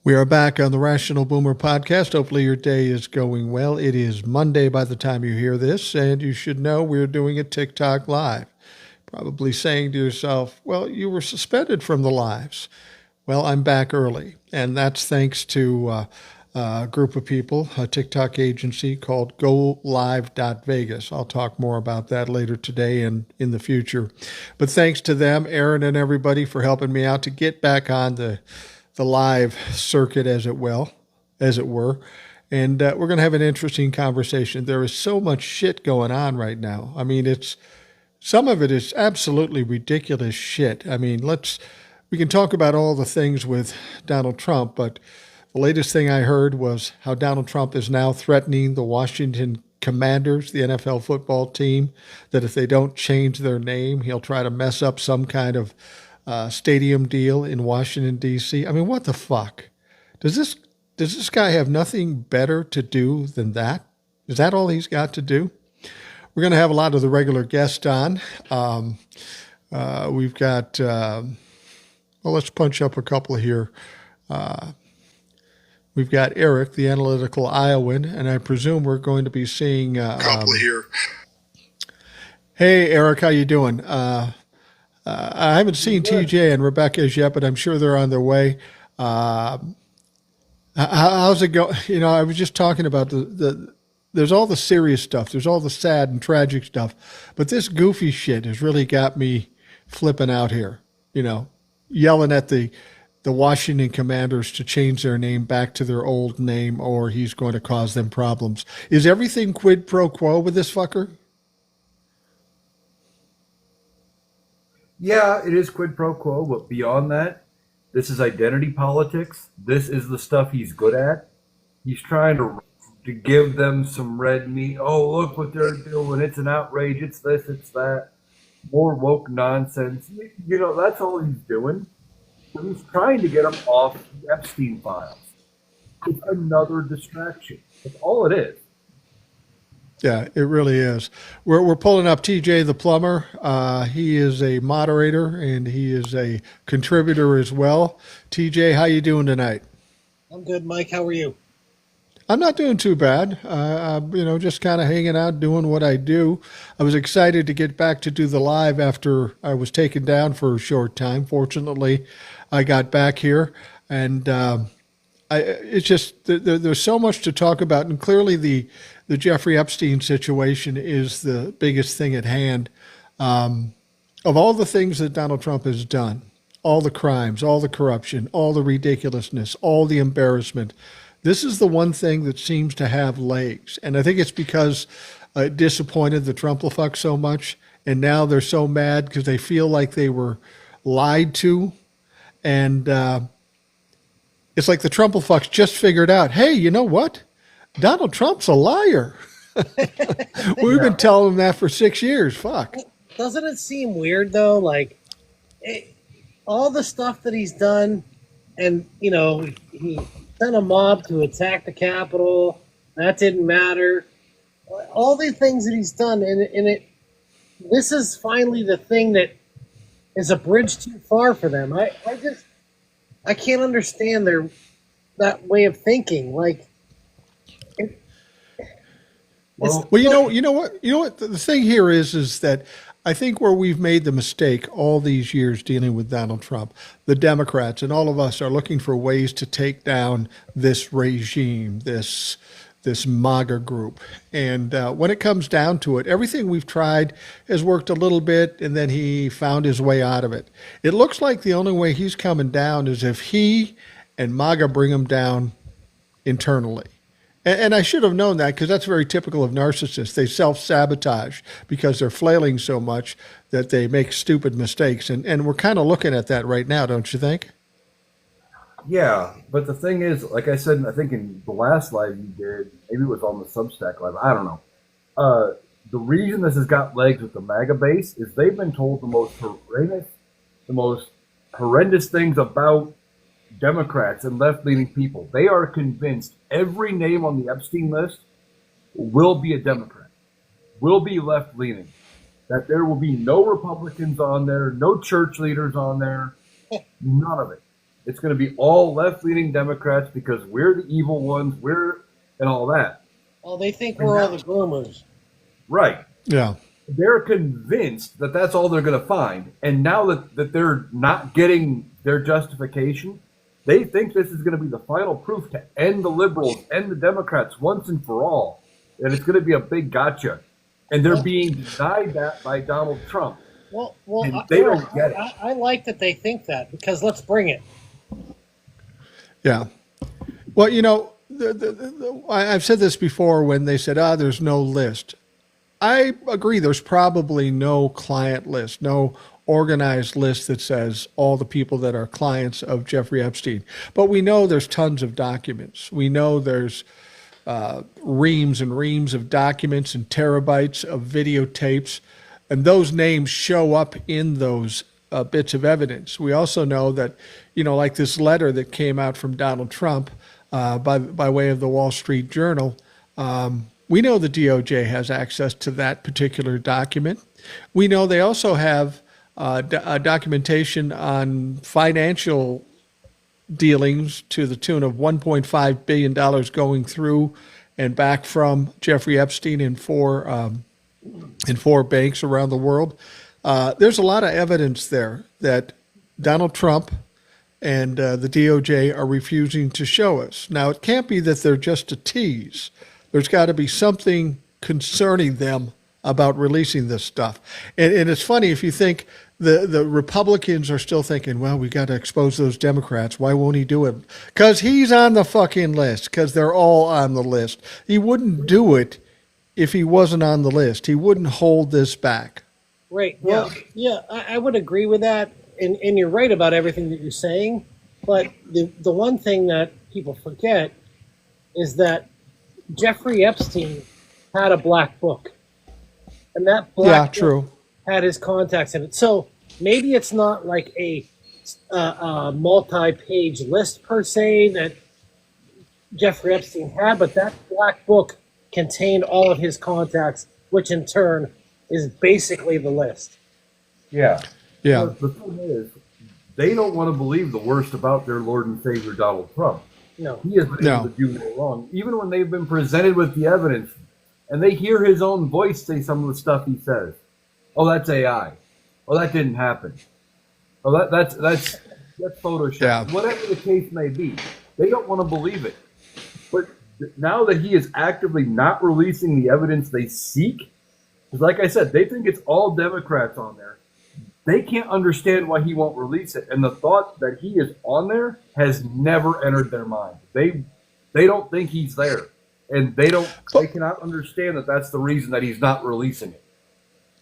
We are back on the Rational Boomer podcast. Hopefully your day is going well. It is Monday by the time you hear this, and you should know we're doing a TikTok live. Probably saying to yourself, well, you were suspended from the lives. Well, I'm back early, and that's thanks to a group of people, a TikTok agency called GoLive.Vegas. I'll talk more about that later today and in the future. But thanks to them, Aaron and everybody, for helping me out to get back on the live circuit, as it were. And we're going to have an interesting conversation. There is so much shit going on right now. I mean, some of it is absolutely ridiculous shit. I mean, we can talk about all the things with Donald Trump, but the latest thing I heard was how Donald Trump is now threatening the Washington Commanders, the NFL football team, that if they don't change their name, he'll try to mess up some kind of stadium deal in Washington, D.C. I mean, what the fuck? Does this guy have nothing better to do than that? Is that all he's got to do? We're going to have a lot of the regular guests on. We've got, let's punch up a couple here. We've got Eric, the Analytical Iowan, and I presume we're going to be seeing a couple here. Hey, Eric, how you doing? I haven't seen TJ and Rebecca as yet, but I'm sure they're on their way. How's it going? You know, I was just talking about there's all the serious stuff. There's all the sad and tragic stuff. But this goofy shit has really got me flipping out here, you know, yelling at the Washington Commanders to change their name back to their old name or he's going to cause them problems. Is everything quid pro quo with this fucker? Yeah, it is quid pro quo, but beyond that, this is identity politics. This is the stuff he's good at. He's trying to give them some red meat. Oh, look what they're doing. It's an outrage. It's this, it's that. More woke nonsense. You know, that's all he's doing. He's trying to get them off the Epstein files. It's another distraction. That's all it is. Yeah, it really is. We're pulling up TJ the plumber. He is a moderator and he is a contributor as well. TJ, how you doing tonight? I'm good, Mike. How are you? I'm not doing too bad. Just kind of hanging out, doing what I do. I was excited to get back to do the live after I was taken down for a short time. Fortunately, I got back here, and it's just there's so much to talk about, and clearly the Jeffrey Epstein situation is the biggest thing at hand. Of all the things that Donald Trump has done, all the crimes, all the corruption, all the ridiculousness, all the embarrassment, this is the one thing that seems to have legs. And I think it's because it disappointed the Trump-a-fuck so much, and now they're so mad because they feel like they were lied to. And it's like the Trump-a-fucks just figured out, hey, you know what? Donald Trump's a liar. We've been telling him that for 6 years. Fuck. Doesn't it seem weird, though? Like, all the stuff that he's done, and, you know, he sent a mob to attack the Capitol. That didn't matter. All the things that he's done, and this is finally the thing that is a bridge too far for them. I can't understand that way of thinking. Like, well, you know what? The thing here is that I think where we've made the mistake all these years dealing with Donald Trump, the Democrats and all of us are looking for ways to take down this regime, this MAGA group. And when it comes down to it, everything we've tried has worked a little bit, and then he found his way out of it. It looks like the only way he's coming down is if he and MAGA bring him down internally. And I should have known that because that's very typical of narcissists. They self-sabotage because they're flailing so much that they make stupid mistakes. And we're kind of looking at that right now, don't you think? Yeah, but the thing is, like I said, I think in the last live you did, maybe it was on the Substack live, I don't know. The reason this has got legs with the MAGA base is they've been told the most horrendous things about Democrats and left-leaning people. They are convinced every name on the Epstein list will be a Democrat, will be left-leaning, that there will be no Republicans on there, no church leaders on there, none of it. It's going to be all left-leaning Democrats because we're the evil ones, and all that. Well, they think we're all the groomers. Right. Yeah. They're convinced that that's all they're going to find. And now that they're not getting their justification, they think this is going to be the final proof to end the liberals, end the Democrats once and for all. And it's going to be a big gotcha. And they're being denied that by Donald Trump. Well, and they don't get it. I like that they think that, because let's bring it. Yeah. Well, you know, I've said this before when they said, there's no list. I agree. There's probably no client list, no organized list that says all the people that are clients of Jeffrey Epstein. But we know there's tons of documents. We know there's reams and reams of documents and terabytes of videotapes. And those names show up in those bits of evidence. We also know that, you know, like this letter that came out from Donald Trump by way of the Wall Street Journal, we know the DOJ has access to that particular document. We know they also have documentation on financial dealings to the tune of $1.5 billion going through and back from Jeffrey Epstein in four banks around the world. There's a lot of evidence there that Donald Trump and the DOJ are refusing to show us. Now, it can't be that they're just a tease. There's got to be something concerning them about releasing this stuff. And it's funny, if you think the Republicans are still thinking, well, we got to expose those Democrats. Why won't he do it? Because he's on the fucking list, because they're all on the list. He wouldn't do it if he wasn't on the list. He wouldn't hold this back. Right. Well, yeah, I would agree with that. And you're right about everything that you're saying. But the one thing that people forget is that Jeffrey Epstein had a black book. And that black book had his contacts in it. So maybe it's not like a multi-page list per se that Jeffrey Epstein had, but that black book contained all of his contacts, which in turn is basically the list. Yeah. Yeah. The thing is, they don't want to believe the worst about their Lord and Savior, Donald Trump. No. He has been able to do no wrong. Even when they've been presented with the evidence and they hear his own voice say some of the stuff he says. Oh, that's AI. Oh, that didn't happen. Oh, that's Photoshop. Yeah. Whatever the case may be, they don't want to believe it. But now that he is actively not releasing the evidence they seek, because like I said, they think it's all Democrats on there. They can't understand why he won't release it. And the thought that he is on there has never entered their mind. They don't think he's there. And they cannot understand that that's the reason that he's not releasing it.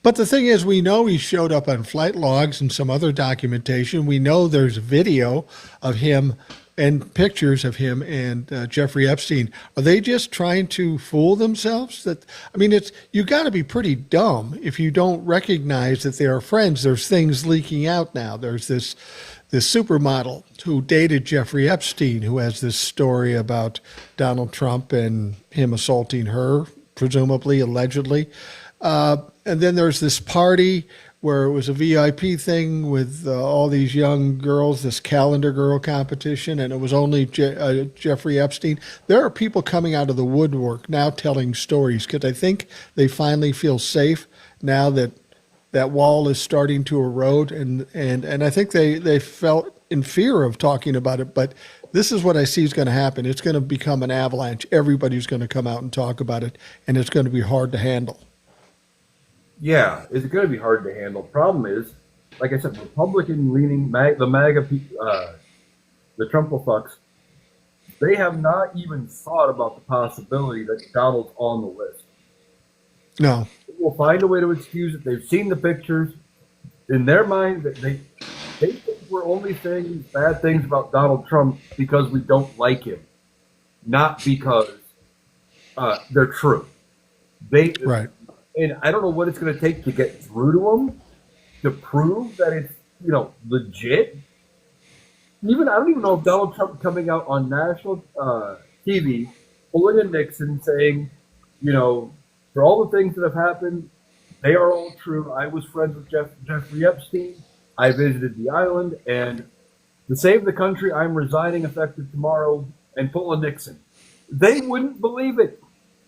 But the thing is, we know he showed up on flight logs and some other documentation. We know there's video of him and pictures of him and Jeffrey Epstein. Are they just trying to fool themselves? You got to be pretty dumb if you don't recognize that they are friends. There's things leaking out now. There's this supermodel who dated Jeffrey Epstein, who has this story about Donald Trump and him assaulting her, presumably, allegedly. And then there's this party where it was a VIP thing with all these young girls, this calendar girl competition, and it was only Jeffrey Epstein. There are people coming out of the woodwork now telling stories because I think they finally feel safe now that that wall is starting to erode, and I think they felt in fear of talking about it, but this is what I see is going to happen. It's going to become an avalanche. Everybody's going to come out and talk about it, and it's going to be hard to handle. Yeah, it's going to be hard to handle. Problem is, like I said, Republican-leaning, the MAGA, the Trump-fucks, they have not even thought about the possibility that Donald's on the list. No. They will find a way to excuse it. They've seen the pictures. In their mind, they think we're only saying these bad things about Donald Trump because we don't like him, not because they're true. Right. And I don't know what it's going to take to get through to them to prove that it's, legit. I don't even know if Donald Trump coming out on national TV, pulling a Nixon saying, for all the things that have happened, they are all true. I was friends with Jeffrey Epstein. I visited the island, and To save the country, I'm resigning effective tomorrow and pull a Nixon. They wouldn't believe it.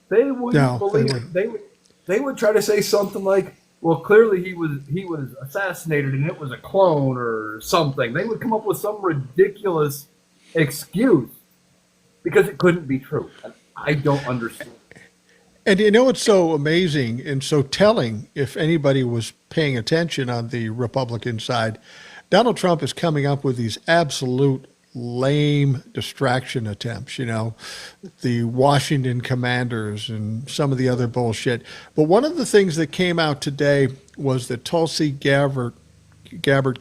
They wouldn't No, they believe wouldn't. it. They would try to say something like, "Well, clearly he was assassinated and it was a clone or something." They would come up with some ridiculous excuse because it couldn't be true. And I don't understand. And you know what's so amazing and so telling, if anybody was paying attention on the Republican side, Donald Trump is coming up with these absolute lame distraction attempts, the Washington Commanders and some of the other bullshit. But one of the things that came out today was that Tulsi Gabbard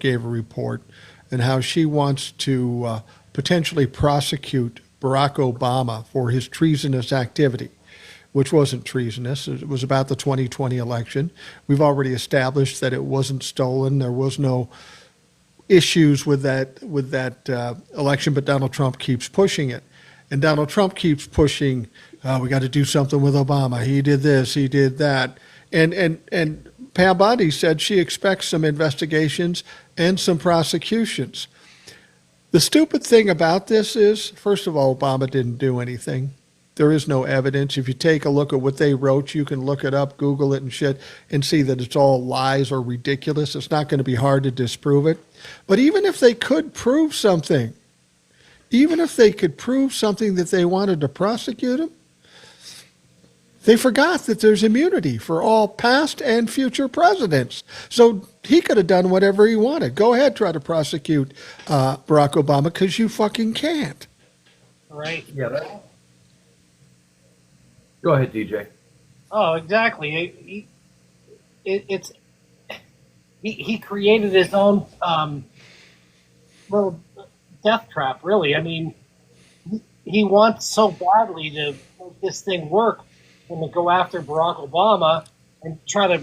gave a report and how she wants to potentially prosecute Barack Obama for his treasonous activity, which wasn't treasonous. It was about the 2020 election. We've already established that it wasn't stolen. There was no issues with that election, but Donald Trump keeps pushing it. And Donald Trump keeps pushing, we got to do something with Obama. He did this, he did that. And Pam Bondi said she expects some investigations and some prosecutions. The stupid thing about this is, first of all, Obama didn't do anything. There is no evidence. If you take a look at what they wrote, you can look it up, Google it and shit, and see that it's all lies or ridiculous. It's not going to be hard to disprove it. But even if they could prove something, even if they could prove something that they wanted to prosecute him, they forgot that there's immunity for all past and future presidents. So he could have done whatever he wanted. Go ahead, try to prosecute Barack Obama, because you fucking can't. Right. Yeah. Go ahead, DJ. Oh, exactly. He created his own little death trap. Really, I mean, he wants so badly to make this thing work and to go after Barack Obama and try to,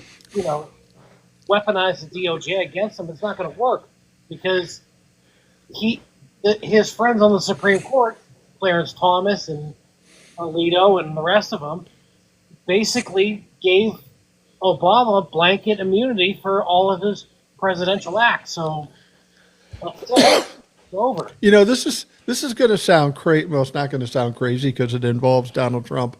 weaponize the DOJ against him. It's not going to work because his friends on the Supreme Court, Clarence Thomas and Alito and the rest of them, basically gave Obama blanket immunity for all of his presidential acts. So it's over. This is going to sound crazy. Well, it's not going to sound crazy because it involves Donald Trump.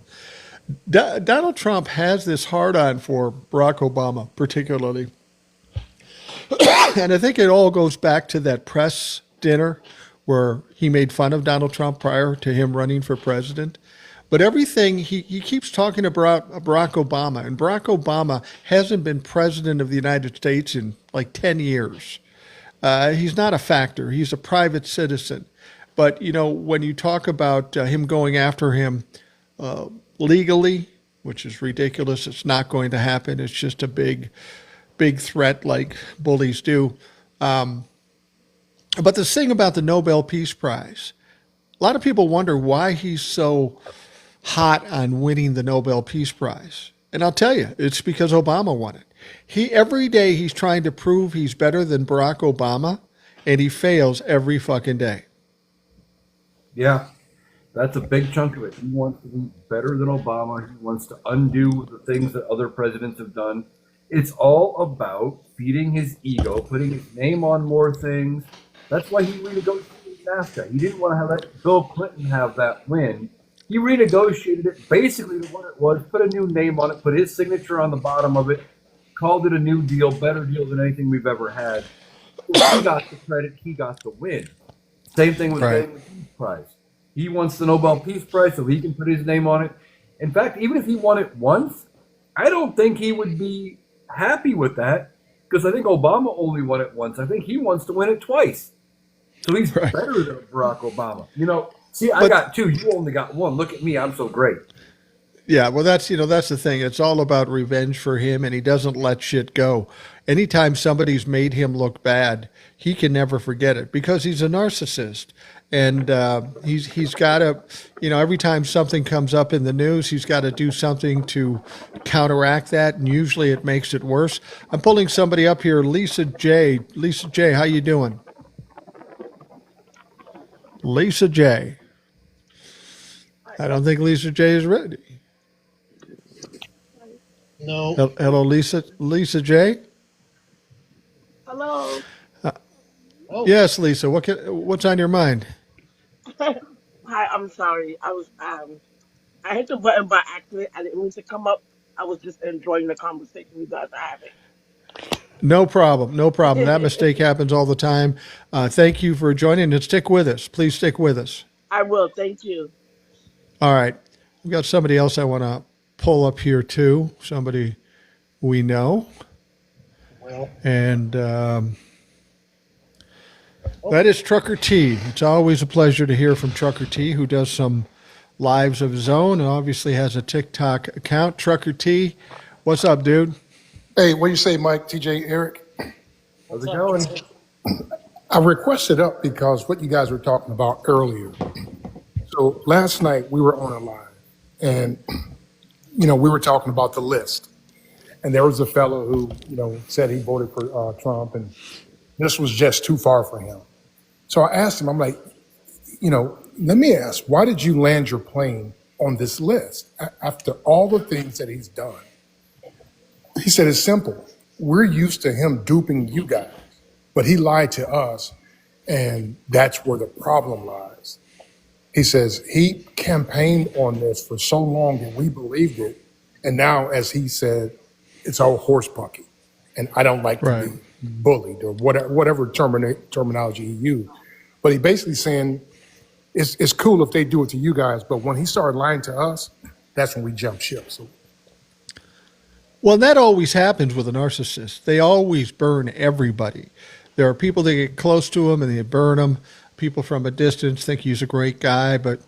Donald Trump has this hard-on for Barack Obama, particularly. And I think it all goes back to that press dinner where he made fun of Donald Trump prior to him running for president. But everything, he keeps talking about Barack Obama, and Barack Obama hasn't been president of the United States in like 10 years. He's not a factor. He's a private citizen. But, when you talk about him going after him legally, which is ridiculous, it's not going to happen. It's just a big threat like bullies do. But the thing about the Nobel Peace Prize, a lot of people wonder why he's so hot on winning the Nobel Peace Prize. And I'll tell you, it's because Obama won it. Every day he's trying to prove he's better than Barack Obama, and he fails every fucking day. Yeah, that's a big chunk of it. He wants to be better than Obama. He wants to undo the things that other presidents have done. It's all about feeding his ego, putting his name on more things. That's why he renegotiated NAFTA. He didn't want to have that Bill Clinton have that win. He renegotiated it basically to what it was, put a new name on it, put his signature on the bottom of it, called it a new deal, better deal than anything we've ever had. He got the credit, he got the win. Same thing with getting the Peace Prize. He wants the Nobel Peace Prize so he can put his name on it. In fact, even if he won it once, I don't think he would be happy with that because I think Obama only won it once. I think he wants to win it twice. So he's better than Barack Obama. See, I got two. You only got one. Look at me. I'm so great. Yeah, well, that's the thing. It's all about revenge for him, and he doesn't let shit go. Anytime somebody's made him look bad, he can never forget it because he's a narcissist. And he's got to, every time something comes up in the news, he's got to do something to counteract that, and usually it makes it worse. I'm pulling somebody up here, Lisa J. Lisa J, how you doing? Lisa J. I don't think Lisa J is ready. No. Hello, Lisa J. Hello. Oh, Yes, Lisa. What's on your mind? Hi, I'm sorry. I hit the button by accident. I didn't mean to come up. I was just enjoying the conversation you guys are having. No problem. No problem. That mistake happens all the time. Thank you for joining and stick with us. Please stick with us. I will. Thank you. All right. We've got somebody else I want to pull up here too. Somebody we know. well. And that is Trucker T. It's always a pleasure to hear from Trucker T, who does some lives of his own and obviously has a TikTok account. Trucker T, what's up, dude? Hey, what do you say, Mike, TJ, Eric? How's What's it up, going? man? I requested up because what you guys were talking about earlier. So last night we were on a live and, we were talking about the list. And there was a fellow who, said he voted for Trump and this was just too far for him. So I asked him, I'm like, let me ask, why did you land your plane on this list after all the things that he's done? He said, it's simple. We're used to him duping you guys, but he lied to us, and that's where the problem lies. He says he campaigned on this for so long that we believed it, and now, as he said, it's all horse bucky, and I don't like to Right. be bullied or whatever terminology he used. But he basically saying it's cool if they do it to you guys, but when he started lying to us, that's when we jumped ship. So Well, that always happens with a narcissist. They always burn everybody. There are people that get close to him and they burn him. People from a distance think he's a great guy. But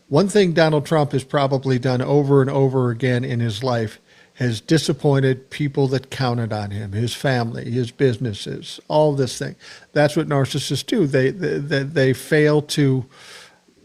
one thing Donald Trump has probably done over and over again in his life has disappointed people that counted on him, his family, his businesses, all this thing. That's what narcissists do. They fail to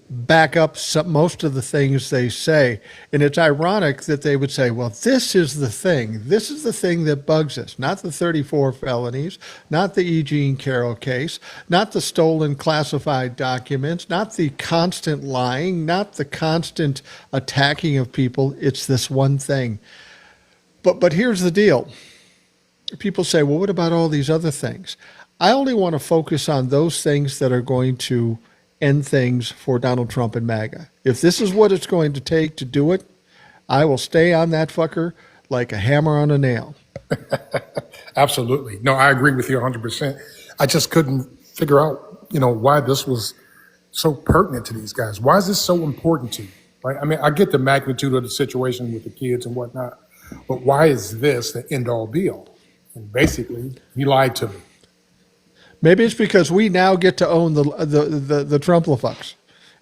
back up most of the things they say. And it's ironic that they would say, well, this is the thing. This is the thing that bugs us. Not the 34 felonies, not the E. Jean Carroll case, not the stolen classified documents, not the constant lying, not the constant attacking of people. It's this one thing. But here's the deal. People say, well, what about all these other things? I only want to focus on those things that are going to end things for Donald Trump and MAGA. If this is what it's going to take to do it, I will stay on that fucker like a hammer on a nail. absolutely. No, I agree with you 100%. I just couldn't figure out, why this was so pertinent to these guys. Why is this so important to you? Right? I mean, I get the magnitude of the situation with the kids and whatnot, but why is this the end all be all? And basically, he lied to me. Maybe it's because we now get to own the Trumplafucks,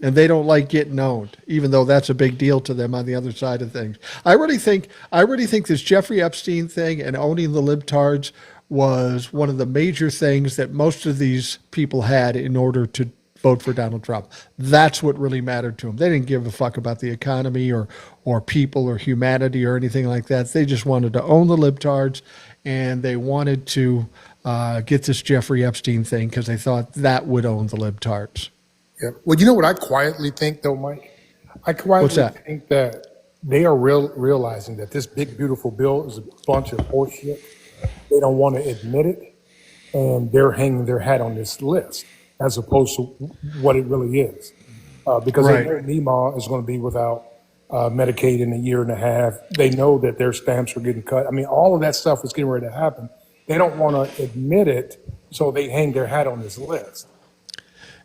and they don't like getting owned, even though that's a big deal to them on the other side of things. I really think this Jeffrey Epstein thing and owning the libtards was one of the major things that most of these people had in order to vote for Donald Trump. That's what really mattered to them. They didn't give a fuck about the economy or people or humanity or anything like that. They just wanted to own the libtards, and they wanted to get this Jeffrey Epstein thing because they thought that would own the libtards. Yeah. Well, you know what I quietly think, though, Mike? I quietly What's that? think that they are realizing that this big, beautiful bill is a bunch of horseshit. They don't want to admit it, and they're hanging their hat on this list as opposed to what it really is. Because Right. they know Nima is going to be without Medicaid in a year and a half. They know that their stamps are getting cut. I mean, all of that stuff is getting ready to happen. They don't want to admit it, so they hang their hat on this list.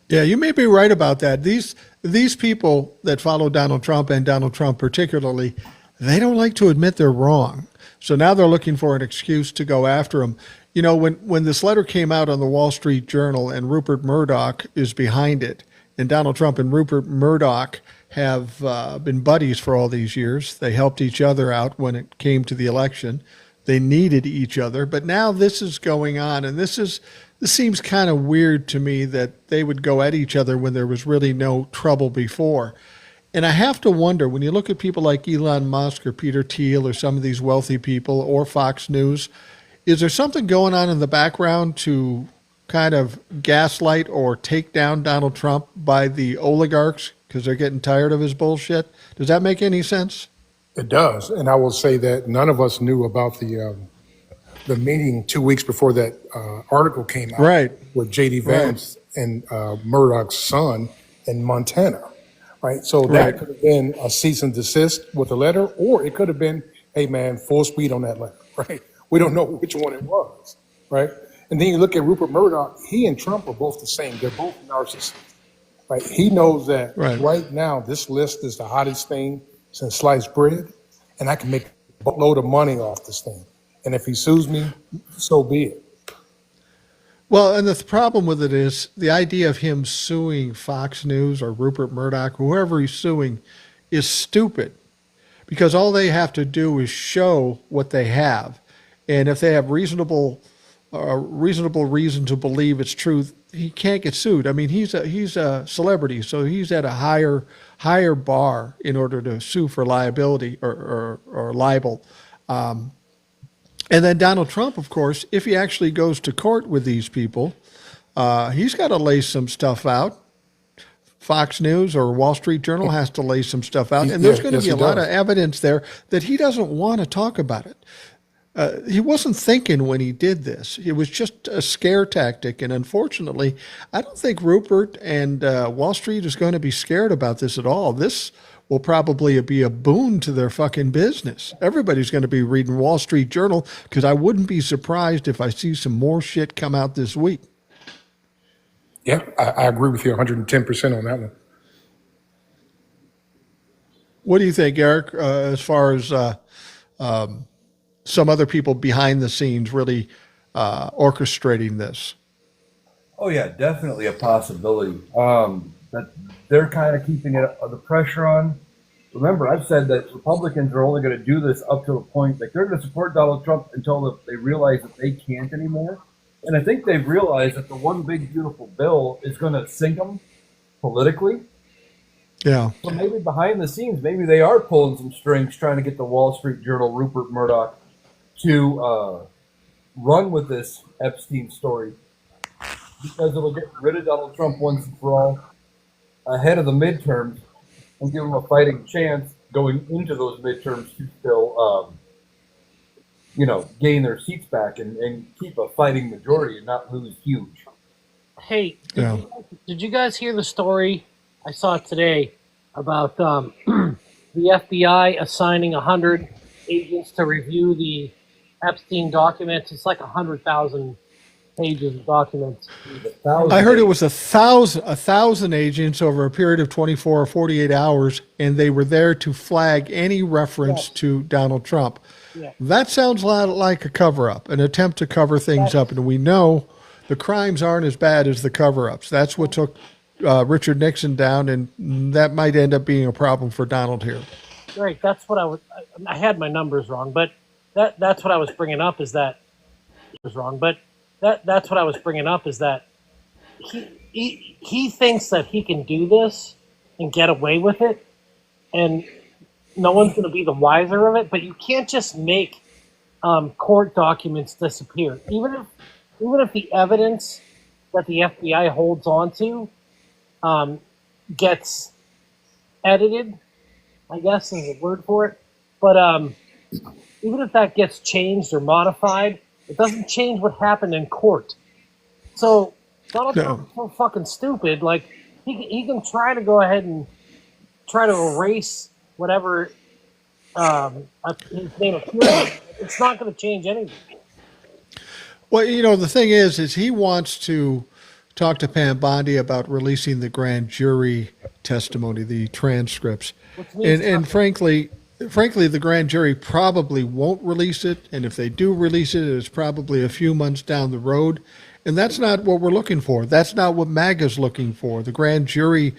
Yeah, you may be right about that. These people that follow Donald Trump and Donald Trump particularly, they don't like to admit they're wrong. So now they're looking for an excuse to go after him. You know, when this letter came out on the Wall Street Journal and Rupert Murdoch is behind it, and Donald Trump and Rupert Murdoch have been buddies for all these years. They helped each other out when it came to the election. They needed each other. But now this is going on, and this seems kind of weird to me that they would go at each other when there was really no trouble before. And I have to wonder, when you look at people like Elon Musk or Peter Thiel or some of these wealthy people or Fox News, is there something going on in the background to kind of gaslight or take down Donald Trump by the oligarchs because they're getting tired of his bullshit? Does that make any sense? It does. And I will say that none of us knew about the the meeting 2 weeks before that article came out Right. with J.D. Right. Vance and Murdoch's son in Montana, right? So Right. that could have been a cease and desist with a letter, or it could have been, hey man, full speed on that letter, right? We don't know which one it was, right? And then you look at Rupert Murdoch, he and Trump are both the same. They're both narcissists, right? He knows that right now this list is the hottest thing since sliced bread, and I can make a boatload of money off this thing. And if he sues me, so be it. Well, and the problem with it is the idea of him suing Fox News or Rupert Murdoch, whoever he's suing, is stupid, because all they have to do is show what they have, and if they have reasonable reason to believe it's true, he can't get sued. I mean, he's a celebrity, so he's at a higher bar in order to sue for liability or libel. And then Donald Trump, of course, if he actually goes to court with these people, he's got to lay some stuff out. Fox News or Wall Street Journal has to lay some stuff out. And there's going to be a lot of evidence there that he doesn't want to talk about it. He wasn't thinking when he did this. It was just a scare tactic. And unfortunately, I don't think Rupert and Wall Street is going to be scared about this at all. This will probably be a boon to their fucking business. Everybody's going to be reading Wall Street Journal, because I wouldn't be surprised if I see some more shit come out this week. Yeah, I agree with you 110% on that one. What do you think, Eric, as far as some other people behind the scenes really orchestrating this? Oh yeah, definitely a possibility. That they're kind of keeping the pressure on. Remember, I've said that Republicans are only going to do this up to a point. Like, they're going to support Donald Trump until they realize that they can't anymore. And I think they've realized that the one big beautiful bill is going to sink them politically. Yeah. So maybe behind the scenes, maybe they are pulling some strings, trying to get the Wall Street Journal, Rupert Murdoch, to run with this Epstein story, because it'll get rid of Donald Trump once and for all ahead of the midterms, and give them a fighting chance going into those midterms to still, gain their seats back and keep a fighting majority and not lose huge. Hey, did you guys hear the story I saw today about the FBI assigning 100 agents to review the Epstein documents? It's like 100,000 pages of documents. I heard it was 1,000 agents over a period of 24 or 48 hours, and they were there to flag any reference to Donald Trump. Yeah. That sounds a lot like a cover-up, an attempt to cover things up, and we know the crimes aren't as bad as the cover-ups. That's what took Richard Nixon down, and that might end up being a problem for Donald here. Right, that's what I had my numbers wrong, but that's what I was bringing up is that it was wrong, but that's what I was bringing up is that he thinks that he can do this and get away with it, and no one's going to be the wiser of it. But you can't just make court documents disappear, even if the evidence that the FBI holds onto gets edited, I guess is a word for it. But even if that gets changed or modified, it doesn't change what happened in court. So Donald Trump is so fucking stupid. Like, he can try to go ahead and try to erase whatever his name appears. It's not going to change anything. Well, the thing is he wants to talk to Pam Bondi about releasing the grand jury testimony, the transcripts, and frankly, the grand jury probably won't release it, and if they do release it, it's probably a few months down the road, and that's not what we're looking for. That's not what MAGA's looking for. The grand jury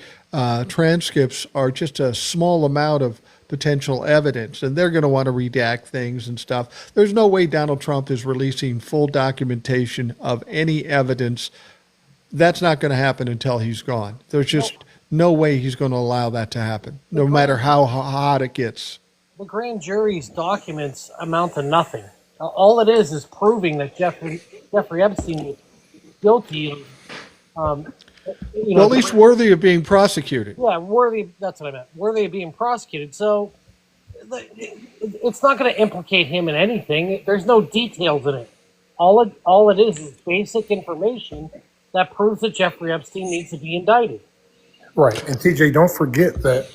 transcripts are just a small amount of potential evidence, and they're going to want to redact things and stuff. There's no way Donald Trump is releasing full documentation of any evidence. That's not going to happen until he's gone. There's just no way he's going to allow that to happen, no matter how hot it gets. The grand jury's documents amount to nothing. All it is proving that Jeffrey Epstein was guilty of, well, at least worthy of being prosecuted. Yeah, worthy. That's what I meant. Worthy of being prosecuted. So it's not going to implicate him in anything. There's no details in it. all it is basic information that proves that Jeffrey Epstein needs to be indicted. Right. And TJ, don't forget that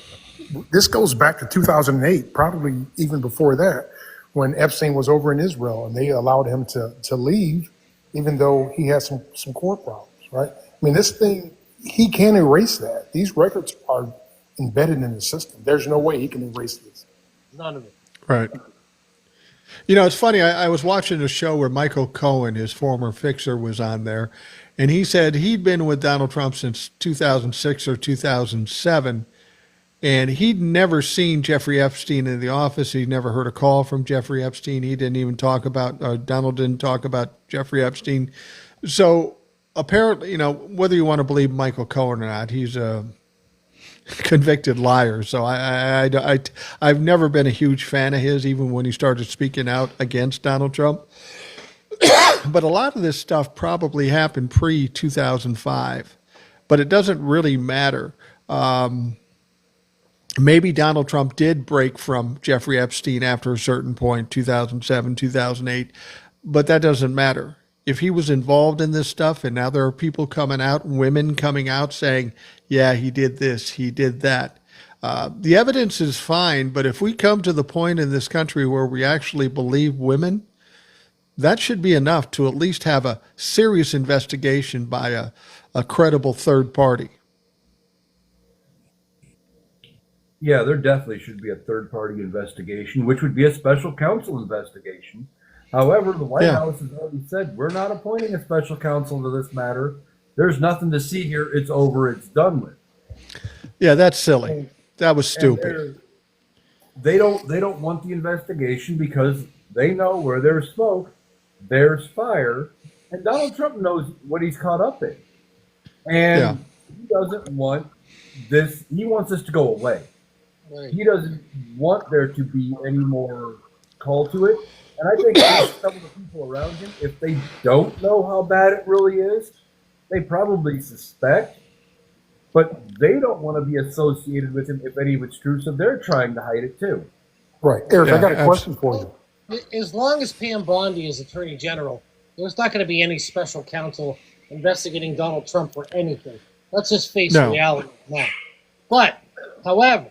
this goes back to 2008, probably even before that, when Epstein was over in Israel and they allowed him to leave, even though he had some court problems, right? I mean, this thing, he can't erase that. These records are embedded in the system. There's no way he can erase this. None of it. Right. You know, it's funny. I was watching a show where Michael Cohen, his former fixer, was on there, and he said he'd been with Donald Trump since 2006 or 2007, and he'd never seen Jeffrey Epstein in the office. He'd never heard a call from Jeffrey Epstein. He didn't even talk about, Donald didn't talk about Jeffrey Epstein. So apparently, you know, whether you want to believe Michael Cohen or not, he's a convicted liar. So I've never been a huge fan of his, even when he started speaking out against Donald Trump. But a lot of this stuff probably happened pre-2005, but it doesn't really matter. Maybe Donald Trump did break from Jeffrey Epstein after a certain point, 2007, 2008, but that doesn't matter. If he was involved in this stuff, and now there are people coming out, women coming out saying, yeah, he did this, he did that. The evidence is fine, but if we come to the point in this country where we actually believe women, that should be enough to at least have a serious investigation by a credible third party. Yeah, there definitely should be a third-party investigation, which would be a special counsel investigation. However, the White House has already said, we're not appointing a special counsel to this matter. There's nothing to see here. It's over. It's done with. Yeah, that's silly. That was stupid. They don't want the investigation because they know where there's smoke, there's fire, and Donald Trump knows what he's caught up in. And he doesn't want this. He wants this to go away. Right. He doesn't want there to be any more call to it. And I think some of the people around him, if they don't know how bad it really is, they probably suspect, but they don't want to be associated with him if any of it's true, so they're trying to hide it too. Right. Eric, I got a question for you. As long as Pam Bondi is Attorney General, there's not going to be any special counsel investigating Donald Trump for anything. Let's just face reality now. But, however,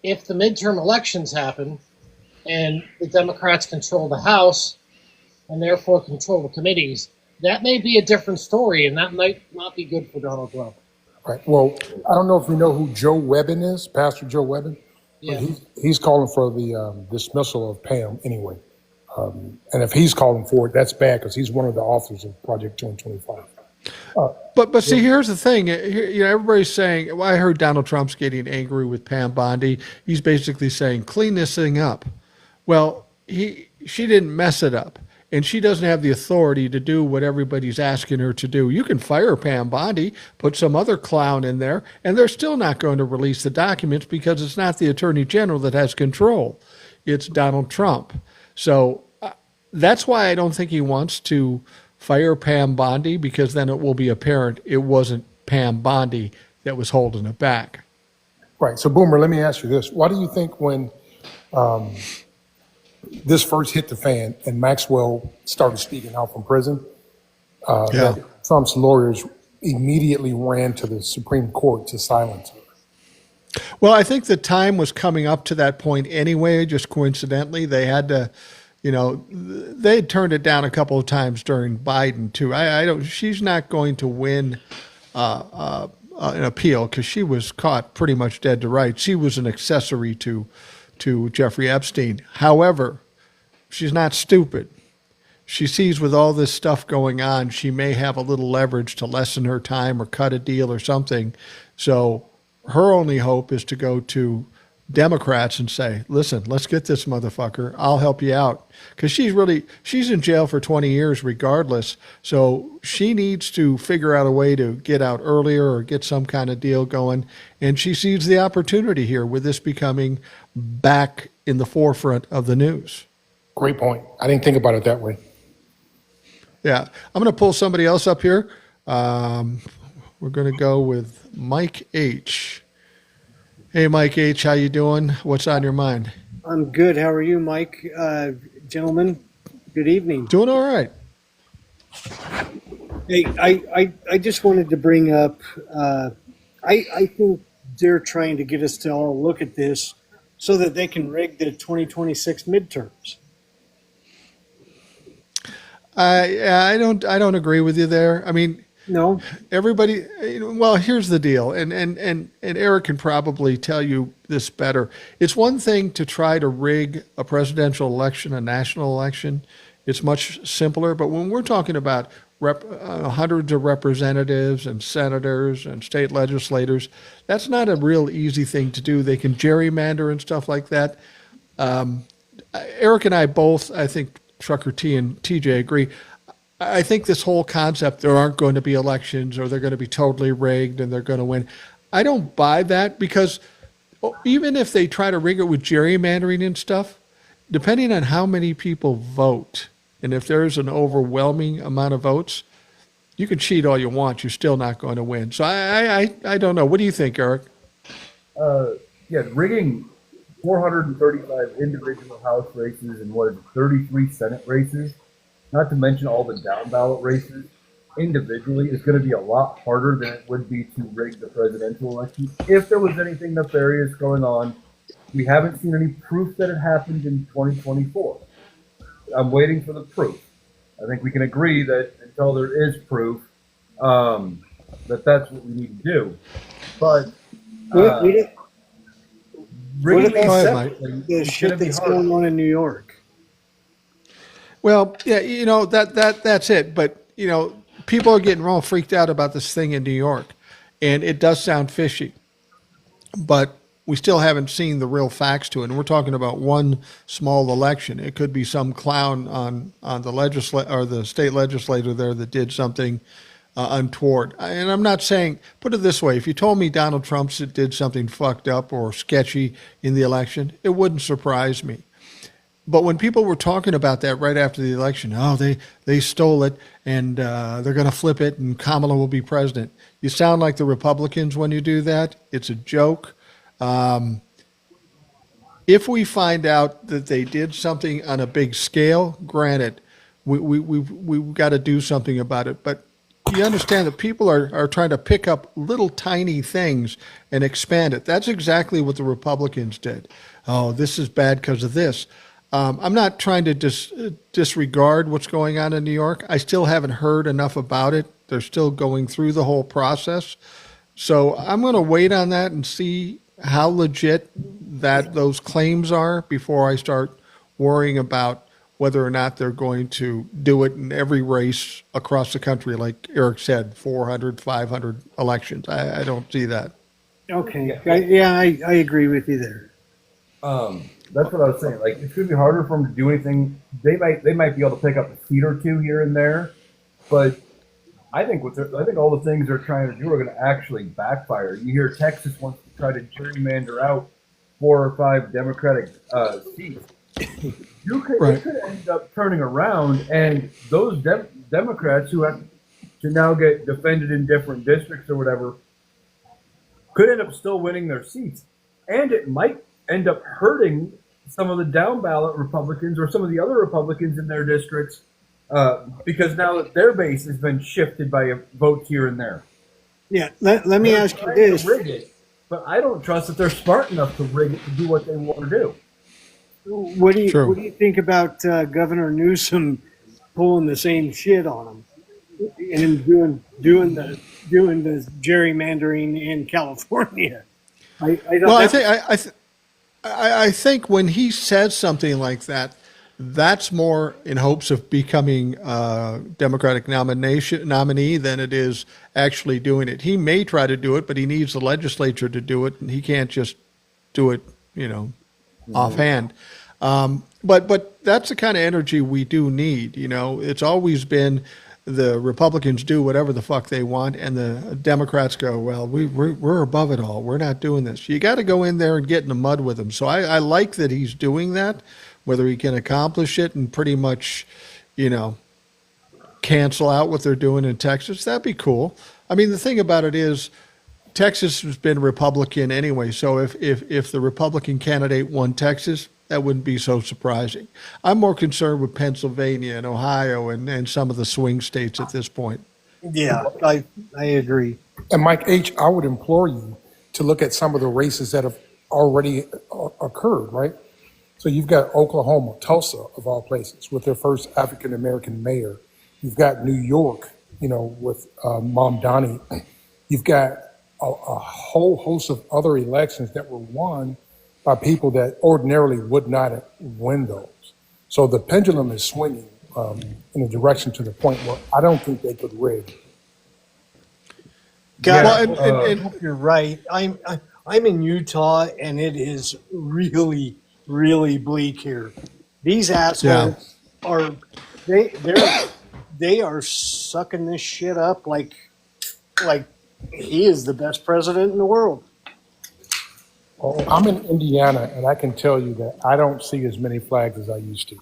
if the midterm elections happen and the Democrats control the House and therefore control the committees, that may be a different story, and that might not be good for Donald Trump. Right. Well, I don't know if you know who Joe Webbin is, Pastor Joe Webbin. Yeah. He's calling for the dismissal of Pam anyway. And if he's calling for it, that's bad because he's one of the authors of Project 2025. But see, here's the thing. You know, everybody's saying, well, I heard Donald Trump's getting angry with Pam Bondi. He's basically saying, clean this thing up. Well, she didn't mess it up, and she doesn't have the authority to do what everybody's asking her to do. You can fire Pam Bondi, put some other clown in there, and they're still not going to release the documents because it's not the Attorney General that has control. It's Donald Trump. So that's why I don't think he wants to fire Pam Bondi, because then it will be apparent it wasn't Pam Bondi that was holding it back. Right. So, Boomer, let me ask you this. Why do you think when this first hit the fan and Maxwell started speaking out from prison, that Trump's lawyers immediately ran to the Supreme Court to silence her? Well, I think the time was coming up to that point anyway, just coincidentally. They had to, you know, they had turned it down a couple of times during Biden, too. She's not going to win an appeal because she was caught pretty much dead to rights. She was an accessory to Jeffrey Epstein. However, she's not stupid. She sees with all this stuff going on, she may have a little leverage to lessen her time or cut a deal or something. So her only hope is to go to Democrats and say, listen, let's get this motherfucker. I'll help you out. Because she's in jail for 20 years regardless. So she needs to figure out a way to get out earlier or get some kind of deal going. And she sees the opportunity here with this becoming back in the forefront of the news. Great point. I didn't think about it that way. Yeah. I'm going to pull somebody else up here. We're going to go with Mike H. Hey, Mike H., how you doing? What's on your mind? I'm good. How are you, Mike? Gentlemen, Good evening. Doing all right. Hey, I just wanted to bring up. I think they're trying to get us to all look at this so that they can rig the 2026 midterms. I don't agree with you there. I mean, No, everybody, well, here's the deal, and Eric can probably tell you this better. It's one thing to try to rig a presidential election, a national election. It's much simpler. But when we're talking about hundreds of representatives and senators and state legislators, that's not a real easy thing to do. They can gerrymander and stuff like that. Eric and I both, I think Trucker T and TJ agree. I think this whole concept, there aren't going to be elections or they're going to be totally rigged and they're going to win. I don't buy that because even if they try to rig it with gerrymandering and stuff, depending on how many people vote, and if there's an overwhelming amount of votes, you can cheat all you want. You're still not going to win. So I don't know. What do you think, Eric? Yeah, rigging 435 individual House races and 33 Senate races, not to mention all the down ballot races, individually is going to be a lot harder than it would be to rig the presidential election. If there was anything nefarious going on, we haven't seen any proof that it happened in 2024. I'm waiting for the proof. I think we can agree that until there is proof, that's what we need to do. But rigging what about separately the is shit going to be that's hard. going on in New York? Well, yeah, that's it. But people are getting all freaked out about this thing in New York, and it does sound fishy, but we still haven't seen the real facts to it. And we're talking about one small election. It could be some clown on the state legislator there that did something untoward. And I'm not saying, put it this way, if you told me Donald Trump did something fucked up or sketchy in the election, it wouldn't surprise me. But when people were talking about that right after the election, they stole it and they're going to flip it and Kamala will be president. You sound like the Republicans when you do that. It's a joke. If we find out that they did something on a big scale, granted, we've got to do something about it. But you understand that people are trying to pick up little tiny things and expand it. That's exactly what the Republicans did. Oh, this is bad because of this. I'm not trying to disregard what's going on in New York. I still haven't heard enough about it. They're still going through the whole process. So I'm going to wait on that and see how legit those claims are before I start worrying about whether or not they're going to do it in every race across the country. Like Eric said, 400, 500 elections. I don't see that. Okay. I agree with you there. That's what I was saying. Like, it's going to be harder for them to do anything. They might be able to pick up a seat or two here and there, but I think all the things they're trying to do are going to actually backfire. You hear Texas wants to try to gerrymander out 4 or 5 Democratic seats. It could end up turning around, and those Democrats who have to now get defended in different districts or whatever could end up still winning their seats, and it might end up hurting some of the down ballot Republicans or some of the other Republicans in their districts because now that their base has been shifted by votes here and there. Yeah, let me ask you this. Rig it, but I don't trust that they're smart enough to rig it to do what they want to do. What do you think about Governor Newsom pulling the same shit on them and doing the gerrymandering in California? I think when he says something like that, that's more in hopes of becoming a Democratic nominee than it is actually doing it. He may try to do it, but he needs the legislature to do it, and he can't just do it, offhand. But that's the kind of energy we do need. It's always been the Republicans do whatever the fuck they want, and the Democrats go, well, we're above it all. We're not doing this. You got to go in there and get in the mud with them. So I like that he's doing that. Whether he can accomplish it and pretty much, cancel out what they're doing in Texas, that'd be cool. I mean, the thing about it is Texas has been Republican anyway. So if the Republican candidate won Texas, that wouldn't be so surprising. I'm more concerned with Pennsylvania and Ohio and some of the swing states at this point. Yeah, I agree. And Mike H., I would implore you to look at some of the races that have already occurred, right? So you've got Oklahoma, Tulsa, of all places, with their first African American mayor. You've got New York, with Mom Donnie. You've got a whole host of other elections that were won by people that ordinarily would not win those. So the pendulum is swinging in a direction to the point where I don't think they could rig. God, Well, I hope you're right. I'm in Utah, and it is really, really bleak here. These assholes are they are sucking this shit up like he is the best president in the world. I'm in Indiana, and I can tell you that I don't see as many flags as I used to.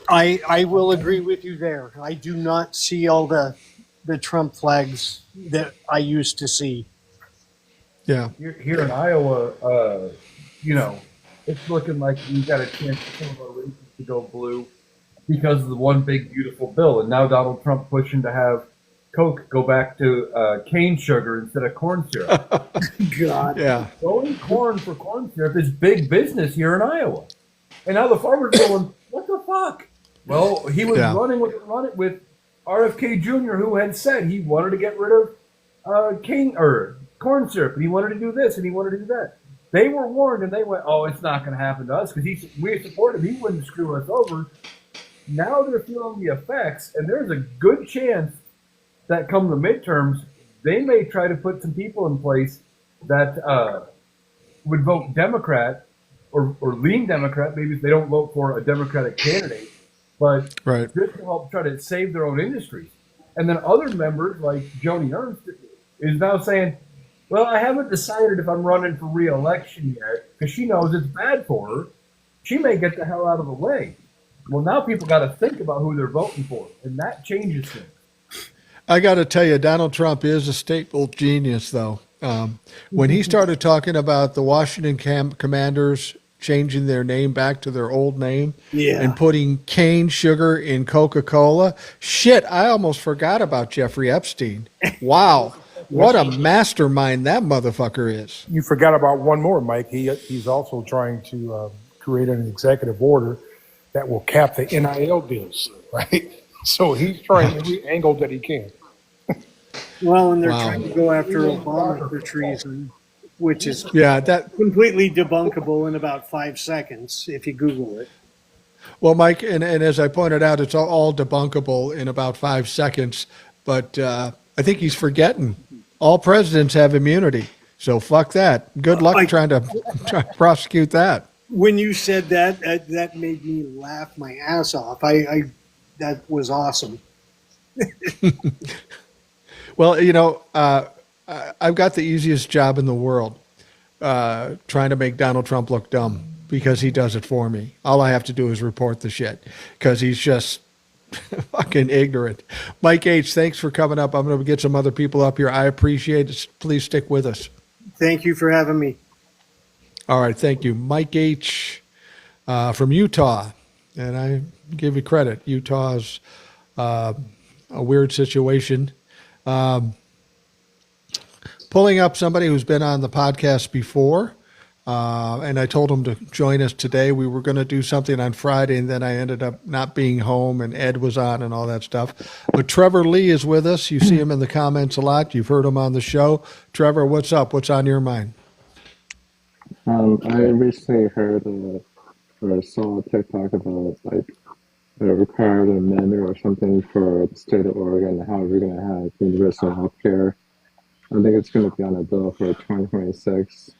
I will agree with you there. I do not see all the Trump flags that I used to see. Yeah. Here in Iowa, it's looking like we've got a chance for some of our races to go blue because of the one big beautiful bill. And now Donald Trump pushing to have Coke go back to cane sugar instead of corn syrup. God. Yeah. Going corn for corn syrup is big business here in Iowa. And now the farmers are going, what the fuck? Well, he was running with RFK Jr., who had said he wanted to get rid of corn syrup, and he wanted to do this, and he wanted to do that. They were warned, and they went, oh, it's not going to happen to us, because we support him. He wouldn't screw us over. Now they're feeling the effects, and there's a good chance that come the midterms, they may try to put some people in place that would vote Democrat or lean Democrat, maybe if they don't vote for a Democratic candidate, but just to help try to save their own industries. And then other members, like Joni Ernst, is now saying, well, I haven't decided if I'm running for re-election yet, because she knows it's bad for her. She may get the hell out of the way. Well, now people got to think about who they're voting for, and that changes things. I got to tell you, Donald Trump is a staple genius, though. When he started talking about the Washington Commanders changing their name back to their old name and putting cane sugar in Coca-Cola, shit, I almost forgot about Jeffrey Epstein. Wow. What a mastermind that motherfucker is. You forgot about one more, Mike. He's also trying to create an executive order that will cap the NIL deals, right? So he's trying every angle that he can. Well, and they're trying to go after Obama for treason, which is completely debunkable in about 5 seconds if you Google it. Well, Mike, and as I pointed out, it's all debunkable in about 5 seconds. But I think he's forgetting all presidents have immunity. So fuck that. Good luck trying to prosecute that. When you said that, that made me laugh my ass off. That was awesome. Well, I've got the easiest job in the world trying to make Donald Trump look dumb because he does it for me. All I have to do is report the shit because he's just fucking ignorant. Mike H., thanks for coming up. I'm going to get some other people up here. I appreciate it. Please stick with us. Thank you for having me. All right. Thank you. Mike H. From Utah. And I give you credit. Utah's a weird situation. Pulling up somebody who's been on the podcast before, and I told him to join us today. We were going to do something on Friday, and then I ended up not being home, and Ed was on and all that stuff. But Trevor Lee is with us. You see him in the comments a lot. You've heard him on the show. Trevor, what's up? What's on your mind? I recently heard or saw a TikTok about a required amendment or something for the state of Oregon, how we're going to have universal health care. I think it's going to be on a bill for 2026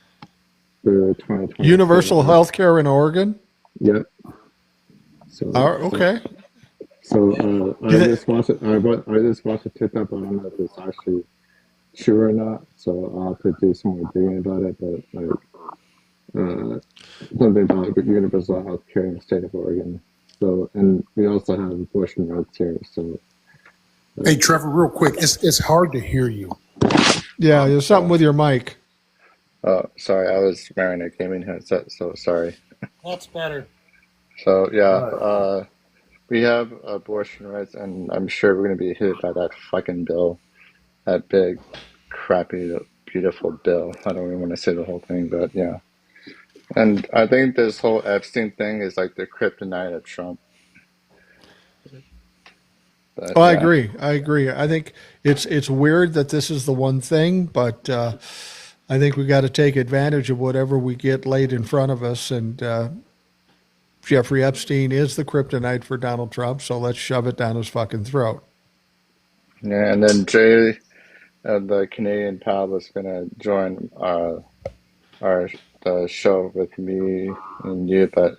through 2020. Universal health care in Oregon? Yep. So, okay. So I just watched a TikTok, but I don't know if it's actually true or not. So I'll have to do some more digging about it. But something about universal health care in the state of Oregon. So, and we also have abortion rights here. So, hey, Trevor, real quick, it's hard to hear you. Yeah, there's something with your mic. Oh, sorry, I was wearing a gaming headset, so sorry. That's better. So yeah, Right. we have abortion rights, and I'm sure we're gonna be hit by that fucking bill, that big, crappy, beautiful bill. I don't even want to say the whole thing, but yeah. And I think this whole Epstein thing is like the kryptonite of Trump. But Oh, I yeah, agree. I agree. I think it's weird that this is the one thing, but I think we got to take advantage of whatever we get laid in front of us. And Jeffrey Epstein is the kryptonite for Donald Trump, so let's shove it down his fucking throat. yeah. And then Jay, the Canadian pal, was gonna join our the show with me and you, but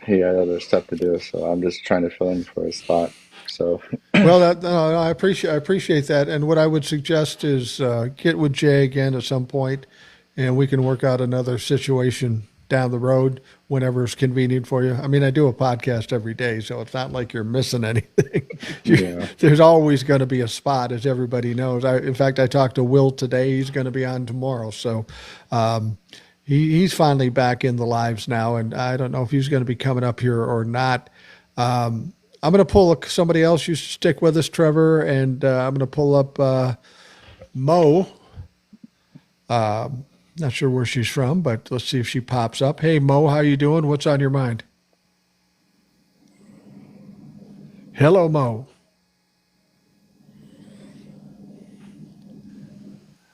he had other stuff to do, so I'm just trying to fill in for his spot. So Well, no, I appreciate that. And what I would suggest is get with Jay again at some point, and we can work out another situation down the road whenever it's convenient for you. I mean, I do a podcast every day, so it's not like you're missing anything. yeah, There's always going to be a spot, as everybody knows. In fact, I talked to Will today. He's going to be on tomorrow, so he's finally back in the lives now, and I don't know if he's going to be coming up here or not. I'm going to pull somebody else. You stick with us, Trevor, and I'm going to pull up Mo. Not sure where she's from, but let's see if she pops up. Hey, Mo, how you doing? What's on your mind? Hello, Mo.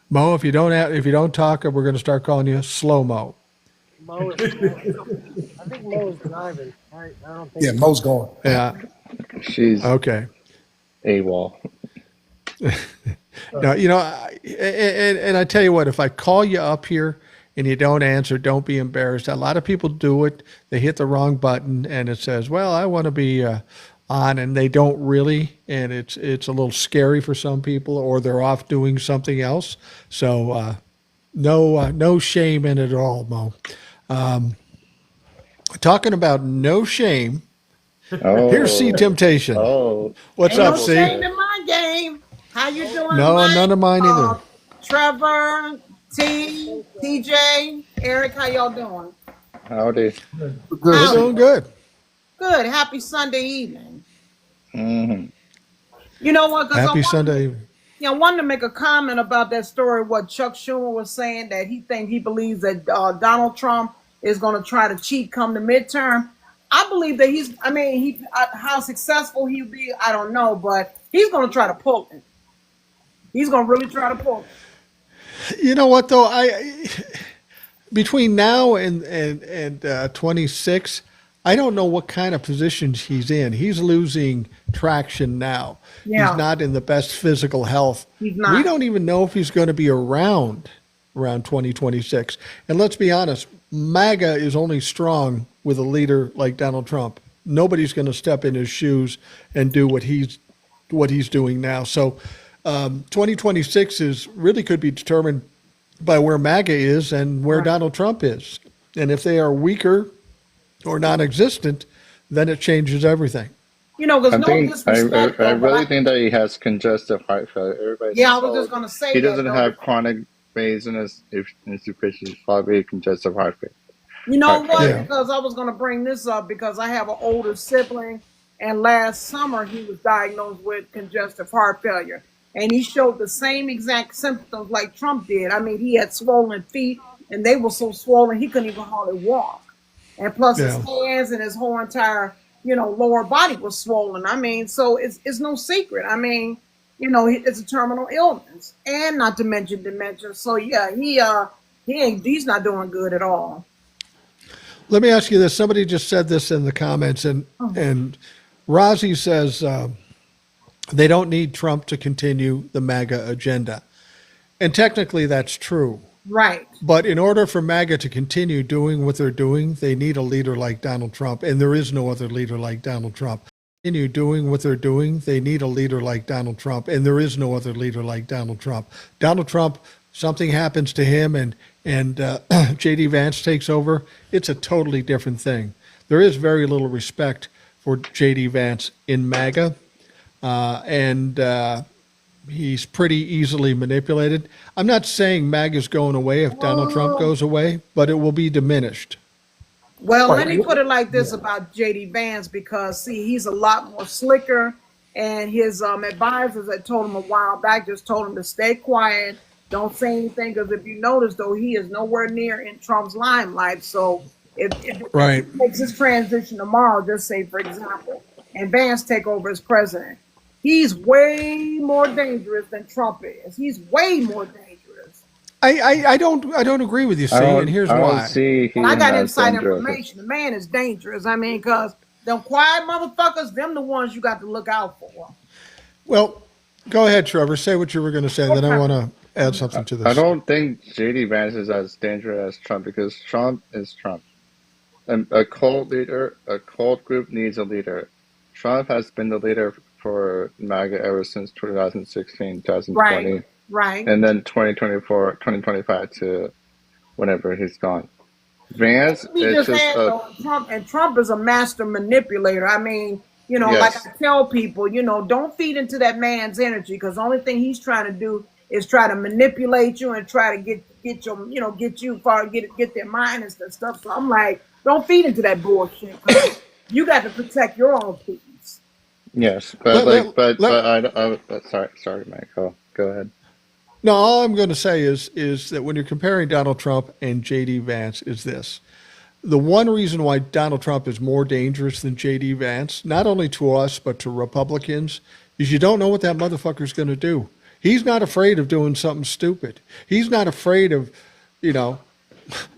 Mo, if you don't talk, we're going to start calling you Slow Mo. Mo is, I think Mo is driving. I don't think. Yeah, Mo's gone. Yeah. she's Okay. AWOL. Now, and I tell you what, if I call you up here and you don't answer, don't be embarrassed. A lot of people do it. They hit the wrong button and it says, well, I want to be on, and they don't really. And it's a little scary for some people, or they're off doing something else. So no shame in it at all, Mo. Talking about no shame, here's C Oh, Temptation. oh, What's Ain't up, no C? shame in my game. How you doing, No, Mike? none of mine either. Trevor, T, TJ, Eric, how y'all doing? howdy. Good. We're Howdy. doing good. Good. Happy Sunday evening. Hmm. You know what? Because Happy Sunday evening. I wanted to make a comment about that story. What Chuck Schumer was saying, that he believes that Donald Trump is going to try to cheat come the midterm. I believe that how successful he'll be, I don't know, but he's going to try to pull it. He's going to really try to pull it. You know what though? I between now and 26, I don't know what kind of positions he's in. He's losing traction now. He's Yeah, not in the best physical health. he's We not. don't even know if he's going to be around 2026. And let's be honest, MAGA is only strong with a leader like Donald Trump. Nobody's going to step in his shoes and do what he's doing now. So 2026 is really could be determined by where MAGA is and where Right. Donald Trump is. And if they are weaker or non-existent, then it changes everything. Because I no think disrespect I though, but really think that he has congestive heart failure. Everybody yeah, I says, was oh, just gonna say he that doesn't though. have chronic veins in his insufficient, probably congestive heart failure. You know Heart what? Yeah. failure. Because I was gonna bring this up because I have an older sibling, and last summer he was diagnosed with congestive heart failure, and he showed the same exact symptoms like Trump did. I mean, he had swollen feet, and they were so swollen he couldn't even hardly walk. And plus his Yeah. hands and his whole entire, lower body was swollen. I mean, so it's no secret. I mean, it's a terminal illness, and not to mention dementia. So yeah, he's not doing good at all. Let me ask you this. Somebody just said this in the comments, and Rozzy says they don't need Trump to continue the MAGA agenda. And technically that's true. Right. But in order for MAGA to continue doing what they're doing, they need a leader like Donald Trump. And there is no other leader like Donald Trump. Continue doing what they're doing, they need a leader like Donald Trump. And there is no other leader like Donald Trump. Donald Trump, something happens to him and J.D. Vance takes over, it's a totally different thing. There is very little respect for J.D. Vance in MAGA. And he's pretty easily manipulated. I'm not saying MAGA is going away if Donald Trump goes away, but it will be diminished. Well, let Right. me put it like this about JD Vance, because see, he's a lot more slicker, and his advisors that told him a while back just told him to stay quiet, don't say anything, because if you notice, though, he is nowhere near in Trump's limelight. So if he Right. makes his transition tomorrow, just say for example, and Vance take over as president, he's way more dangerous than Trump is. He's way more dangerous. I don't agree with you, I see, and don't here's I don't why. see And I him got as inside dangerous. information. The man is dangerous. I mean, because them quiet motherfuckers, them the ones you got to look out for. Well, go ahead, Trevor. Say what you were going to say, and then I want to add something to I this. don't think JD Vance is as dangerous as Trump because Trump is Trump. And a cult group needs a leader. Trump has been the leader for MAGA ever since 2016, 2020, Right, right. and then 2024, 2025 to whenever he's gone. Vance We is just just had a Trump is a master manipulator. I mean, like yes, I tell people, don't feed into that man's energy, because the only thing he's trying to do is try to manipulate you and try to get your, get you far, get their mind and stuff. So I'm like, don't feed into that bullshit, because you got to protect your own peace. yes, but Let, like, let, let, but sorry, Michael, go ahead. no, all I'm going to say is that when you're comparing Donald Trump and J.D. Vance, is this. The one reason why Donald Trump is more dangerous than J.D. Vance, not only to us, but to Republicans, is you don't know what that motherfucker's going to do. He's not afraid of doing something stupid. He's not afraid of, you know,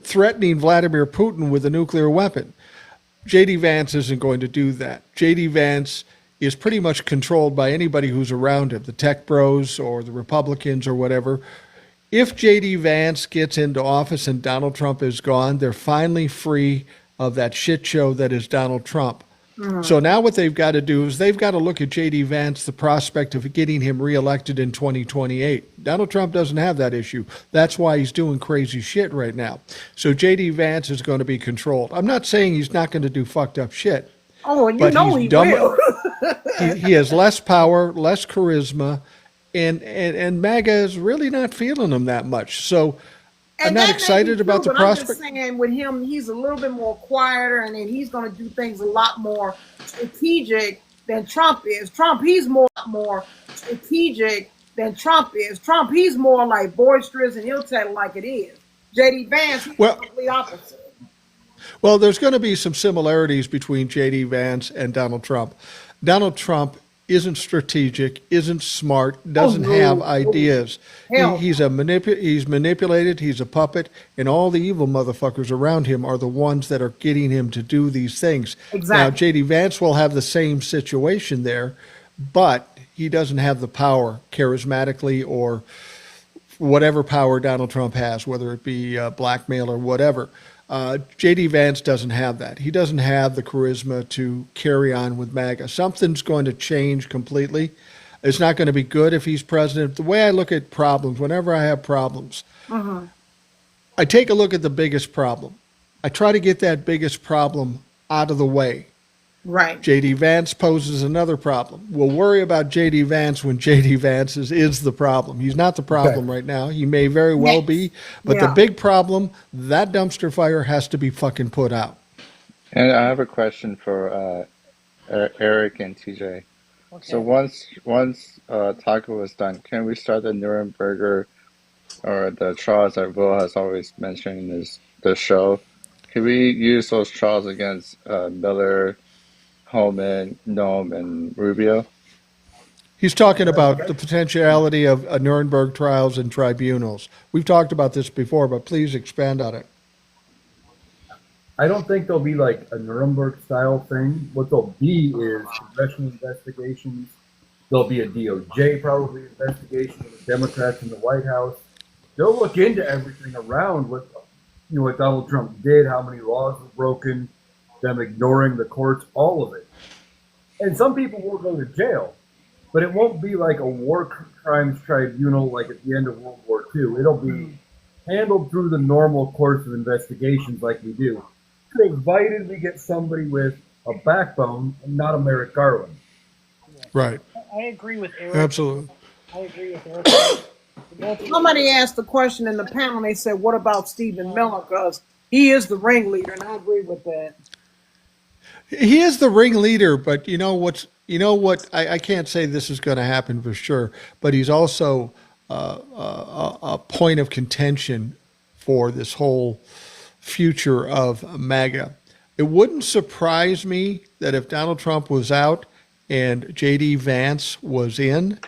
threatening Vladimir Putin with a nuclear weapon. J.D. Vance isn't going to do that. J.D. Vance is pretty much controlled by anybody who's around him, the tech bros or the Republicans or whatever. If J.D. Vance gets into office and Donald Trump is gone, they're finally free of that shit show that is Donald Trump. So now what they've got to do is they've got to look at J.D. Vance, the prospect of getting him reelected in 2028. Donald Trump doesn't have that issue. That's why he's doing crazy shit right now. So J.D. Vance is going to be controlled. I'm not saying he's not going to do fucked up shit, Oh, and but he's he dumb. will. He has less power, less charisma, and MAGA is really not feeling him that much. So I'm And not that may be excited true, about the but I'm just prospect. saying with him, he's a little bit more quieter, and then he's going to do things a lot more strategic than Trump is. He's more strategic than Trump is. Trump, he's more like boisterous, and he'll tell it like it is. JD Vance, he's Well, totally opposite. Well, there's going to be some similarities between J.D. Vance and Donald Trump. Donald Trump isn't strategic, isn't smart, doesn't have ideas. Hell, He's he's manipulated, he's a puppet, and all the evil motherfuckers around him are the ones that are getting him to do these things. Now, exactly. J.D. Vance will have the same situation there, but he doesn't have the power charismatically or whatever power Donald Trump has, whether it be blackmail or whatever. J.D. Vance doesn't have that. He doesn't have the charisma to carry on with MAGA. Something's going to change completely. It's not going to be good if he's president. The way I look at problems, whenever I have problems, I take a look at the biggest problem. I try to get that biggest problem out of the way. Right. J.D. Vance poses another problem. We'll worry about J.D. Vance when J.D. Vance is the problem. He's not the problem right now. He may very well be, but the big problem, that dumpster fire has to be fucking put out. And I have a question for Eric and TJ. So Okay. once Taco was done, can we start the Nuremberg or the trials that Will has always mentioned in the show? Can we use those trials against Miller, Holman, Noam, and Rubio? He's talking about the potentiality of Nuremberg trials and tribunals. We've talked about this before, but please expand on it. I don't think there'll be like a Nuremberg style thing. What there'll be is congressional investigations. There'll be a DOJ probably investigation of the Democrats in the White House. They'll look into everything around what Donald Trump did, how many laws were broken, them ignoring the courts, all of it. And some people will go to jail, but it won't be like a war crimes tribunal like at the end of World War II. It'll be handled through the normal course of investigations like we do, provided we get somebody with a backbone and not a Merrick Garland. Right. I agree with Eric. Absolutely. I agree with Eric. Somebody asked the question in the panel, and they said, what about Stephen Miller? Because He is the ringleader, and I agree with that. He is the ringleader, but you know what? I can't say this is going to happen for sure, but he's also a point of contention for this whole future of MAGA. It wouldn't surprise me that if Donald Trump was out and J.D. Vance was in,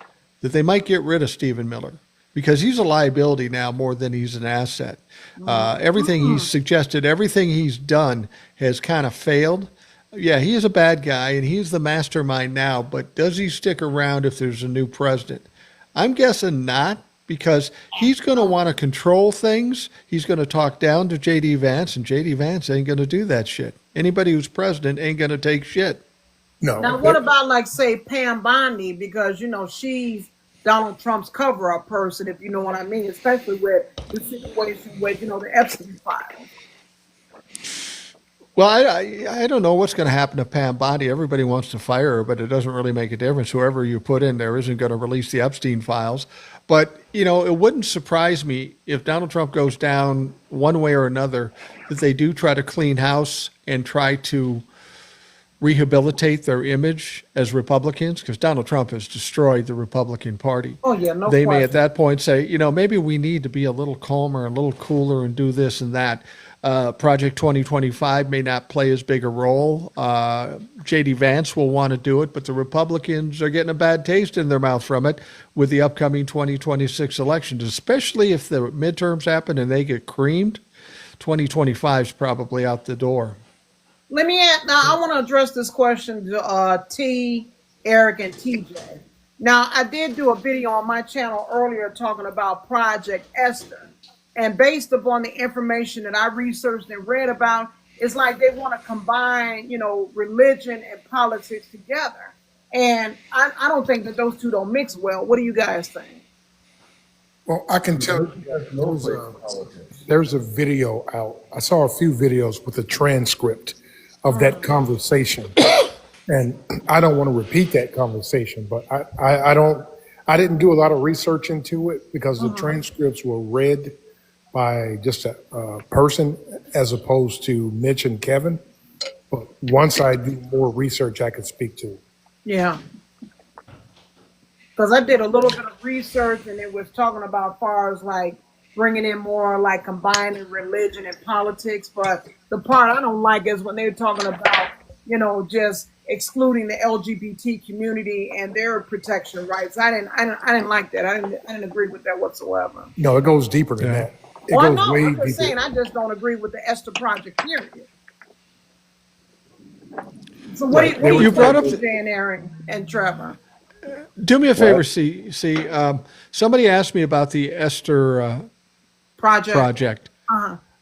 that they might get rid of Stephen Miller because he's a liability now more than he's an asset. Everything he's suggested, everything he's done has kind of failed. Yeah, he is a bad guy and he's the mastermind now, but does he stick around if there's a new president? I'm guessing not because he's going to want to control things. He's going to talk down to J.D. Vance, and J.D. Vance ain't going to do that shit. Anybody who's president ain't going to take shit. No. Now, what about, like, say, Pam Bondi? Because, she's Donald Trump's cover-up person, if you know what I mean, especially with the situation with, the Epstein files. Well, I don't know what's going to happen to Pam Bondi. Everybody wants to fire her, but it doesn't really make a difference. Whoever you put in there isn't going to release the Epstein files. But, it wouldn't surprise me if Donald Trump goes down one way or another, that they do try to clean house and try to rehabilitate their image as Republicans, because Donald Trump has destroyed the Republican Party. Oh, yeah, no They question. may at that point say, maybe we need to be a little calmer, a little cooler, and do this and that. Project 2025 may not play as big a role. J.D. Vance will want to do it, but the Republicans are getting a bad taste in their mouth from it with the upcoming 2026 elections, especially if the midterms happen and they get creamed. 2025 is probably out the door. Let me add, now I want to address this question to T, Eric, and TJ. Now, I did do a video on my channel earlier talking about Project Esther. And based upon the information that I researched and read about, it's like they want to combine, religion and politics together. And I don't think that those two don't mix well. What do you guys think? Well, I can tell you there's a video out. I saw a few videos with a transcript of that conversation. And I don't want to repeat that conversation, but I didn't do a lot of research into it because the transcripts were read by just a person as opposed to Mitch and Kevin. But once I do more research, I could speak to it. Yeah. Because I did a little bit of research and it was talking about far as like bringing in more like combining religion and politics. But the part I don't like is when they're talking about, just excluding the LGBT community and their protection rights. I didn't like that. I didn't agree with that whatsoever. No, it goes deeper than that. It Well, goes no, way I'm just deeper. saying I just don't agree with the Esther Project, period. So what do you You brought up think, Dan, Aaron, and Trevor? Do me a favor, somebody asked me about the Esther project,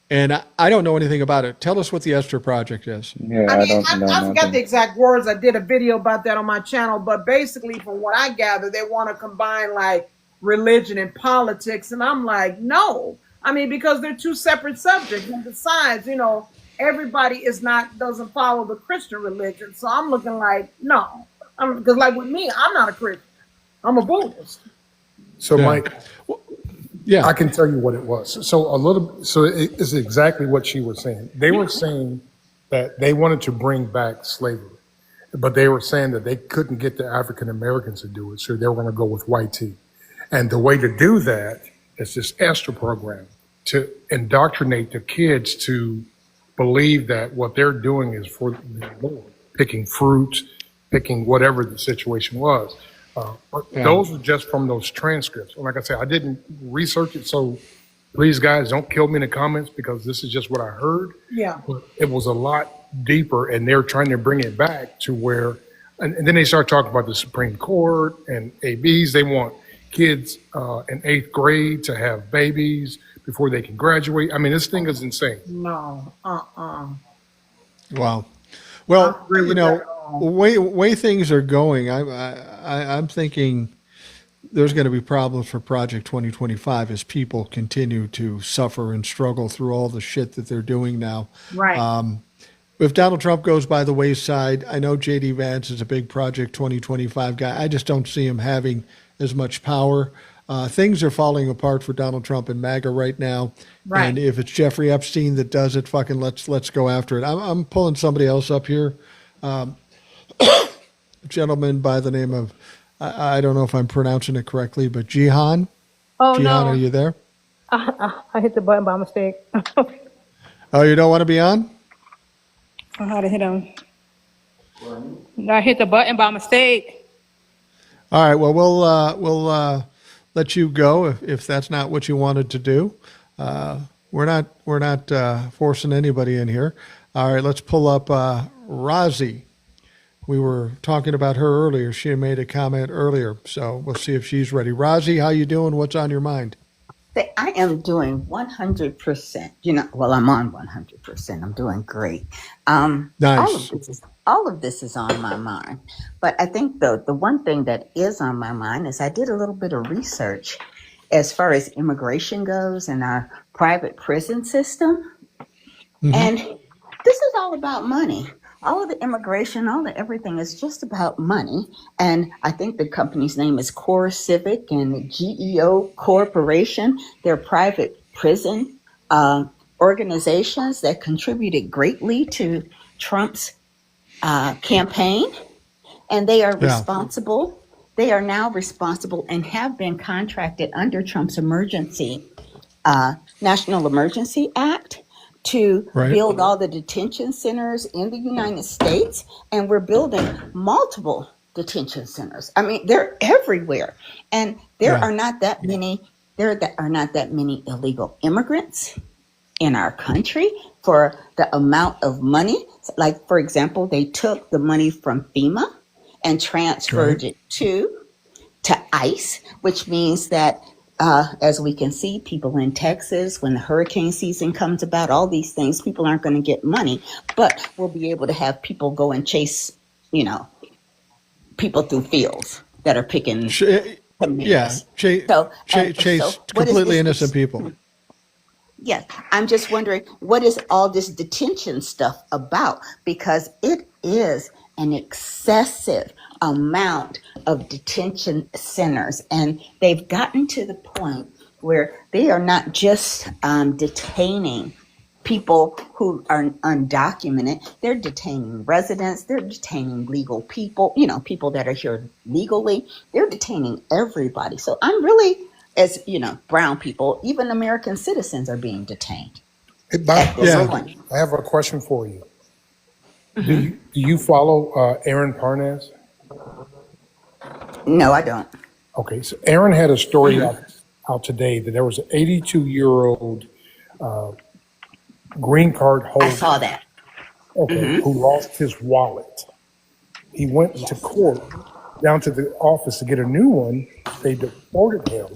and I don't know anything about it. Tell us what the Esther Project is. Yeah, I I mean, don't know I forgot nothing. the exact words. I did a video about that on my channel, but basically, from what I gather, they want to combine like religion and politics, and I'm like, no. I mean, because they're two separate subjects, and besides, everybody doesn't follow the Christian religion, so I'm looking like no. Because like with me, I'm not a Christian. I'm a Buddhist. So, Yeah. Mike, Yeah, I can tell you what it was. So it is exactly what she was saying. They were saying that they wanted to bring back slavery, but they were saying that they couldn't get the African Americans to do it, so they were going to go with white tea. And the way to do that is this Esther program to indoctrinate the kids to believe that what they're doing is for the Lord, picking fruits, picking whatever the situation was. Those are just from those transcripts. And like I said, I didn't research it, so please, guys, don't kill me in the comments because this is just what I heard. Yeah. But it was a lot deeper, and they're trying to bring it back to where, and then they start talking about the Supreme Court and ABs. They want kids in 8th grade to have babies before they can graduate. I mean, this thing is insane. No. wow. Well, I agree with that. way things are going, I'm thinking there's going to be problems for Project 2025 as people continue to suffer and struggle through all the shit that they're doing now. Right. If Donald Trump goes by the wayside, I know J.D. Vance is a big Project 2025 guy. I just don't see him having as much power. things are falling apart for Donald Trump and MAGA right now. Right. And if it's Jeffrey Epstein that does it, fucking let's go after it. I'm pulling somebody else up here. A gentleman by the name of, I don't know if I'm pronouncing it correctly, but Jihan. Oh Jihan, are no, you there? I hit the button by mistake. Oh, you don't want to be on? I had to hit him. I hit the button by mistake. All right. Well, we'll let you go if that's not what you wanted to do. We're not forcing anybody in here. All right. Let's pull up Rozzy. We were talking about her earlier. She made a comment earlier, so we'll see if she's ready. Rozzy, how you doing? What's on your mind? I am doing 100%. Well, I'm on 100%. I'm doing great. Nice. All of this is on my mind. But I think the one thing that is on my mind is I did a little bit of research as far as immigration goes and our private prison system. Mm-hmm. And this is all about money. All of the immigration, all the everything is just about money. And I think the company's name is Core Civic and GEO Corporation. They're private prison organizations that contributed greatly to Trump's campaign. And they are responsible. They are now responsible and have been contracted under Trump's National Emergency Act to build all the detention centers in the United States, and we're building multiple detention centers. I mean, they're everywhere, and there are not that many. There are not that many illegal immigrants in our country for the amount of money. Like, for example, they took the money from FEMA and transferred it to ICE, which means that. As we can see, people in Texas, when the hurricane season comes about, all these things, people aren't going to get money, but we'll be able to have people go and chase, people through fields that are picking tomatoes. Chase completely innocent people. Yes, I'm just wondering, what is all this detention stuff about? Because it is an excessive amount of detention centers, and they've gotten to the point where they are not just detaining people who are undocumented. They're detaining residents. They're detaining legal people, people that are here legally. They're detaining everybody. So I'm really, as brown people, even American citizens are being detained. Hey, Bob, I have a question for you. Mm-hmm. Do you follow Aaron Parnas? No, I don't. Okay, so Aaron had a story out today that there was an 82-year-old green card holder. I saw that. Okay, who lost his wallet. He went to court, down to the office to get a new one. They deported him,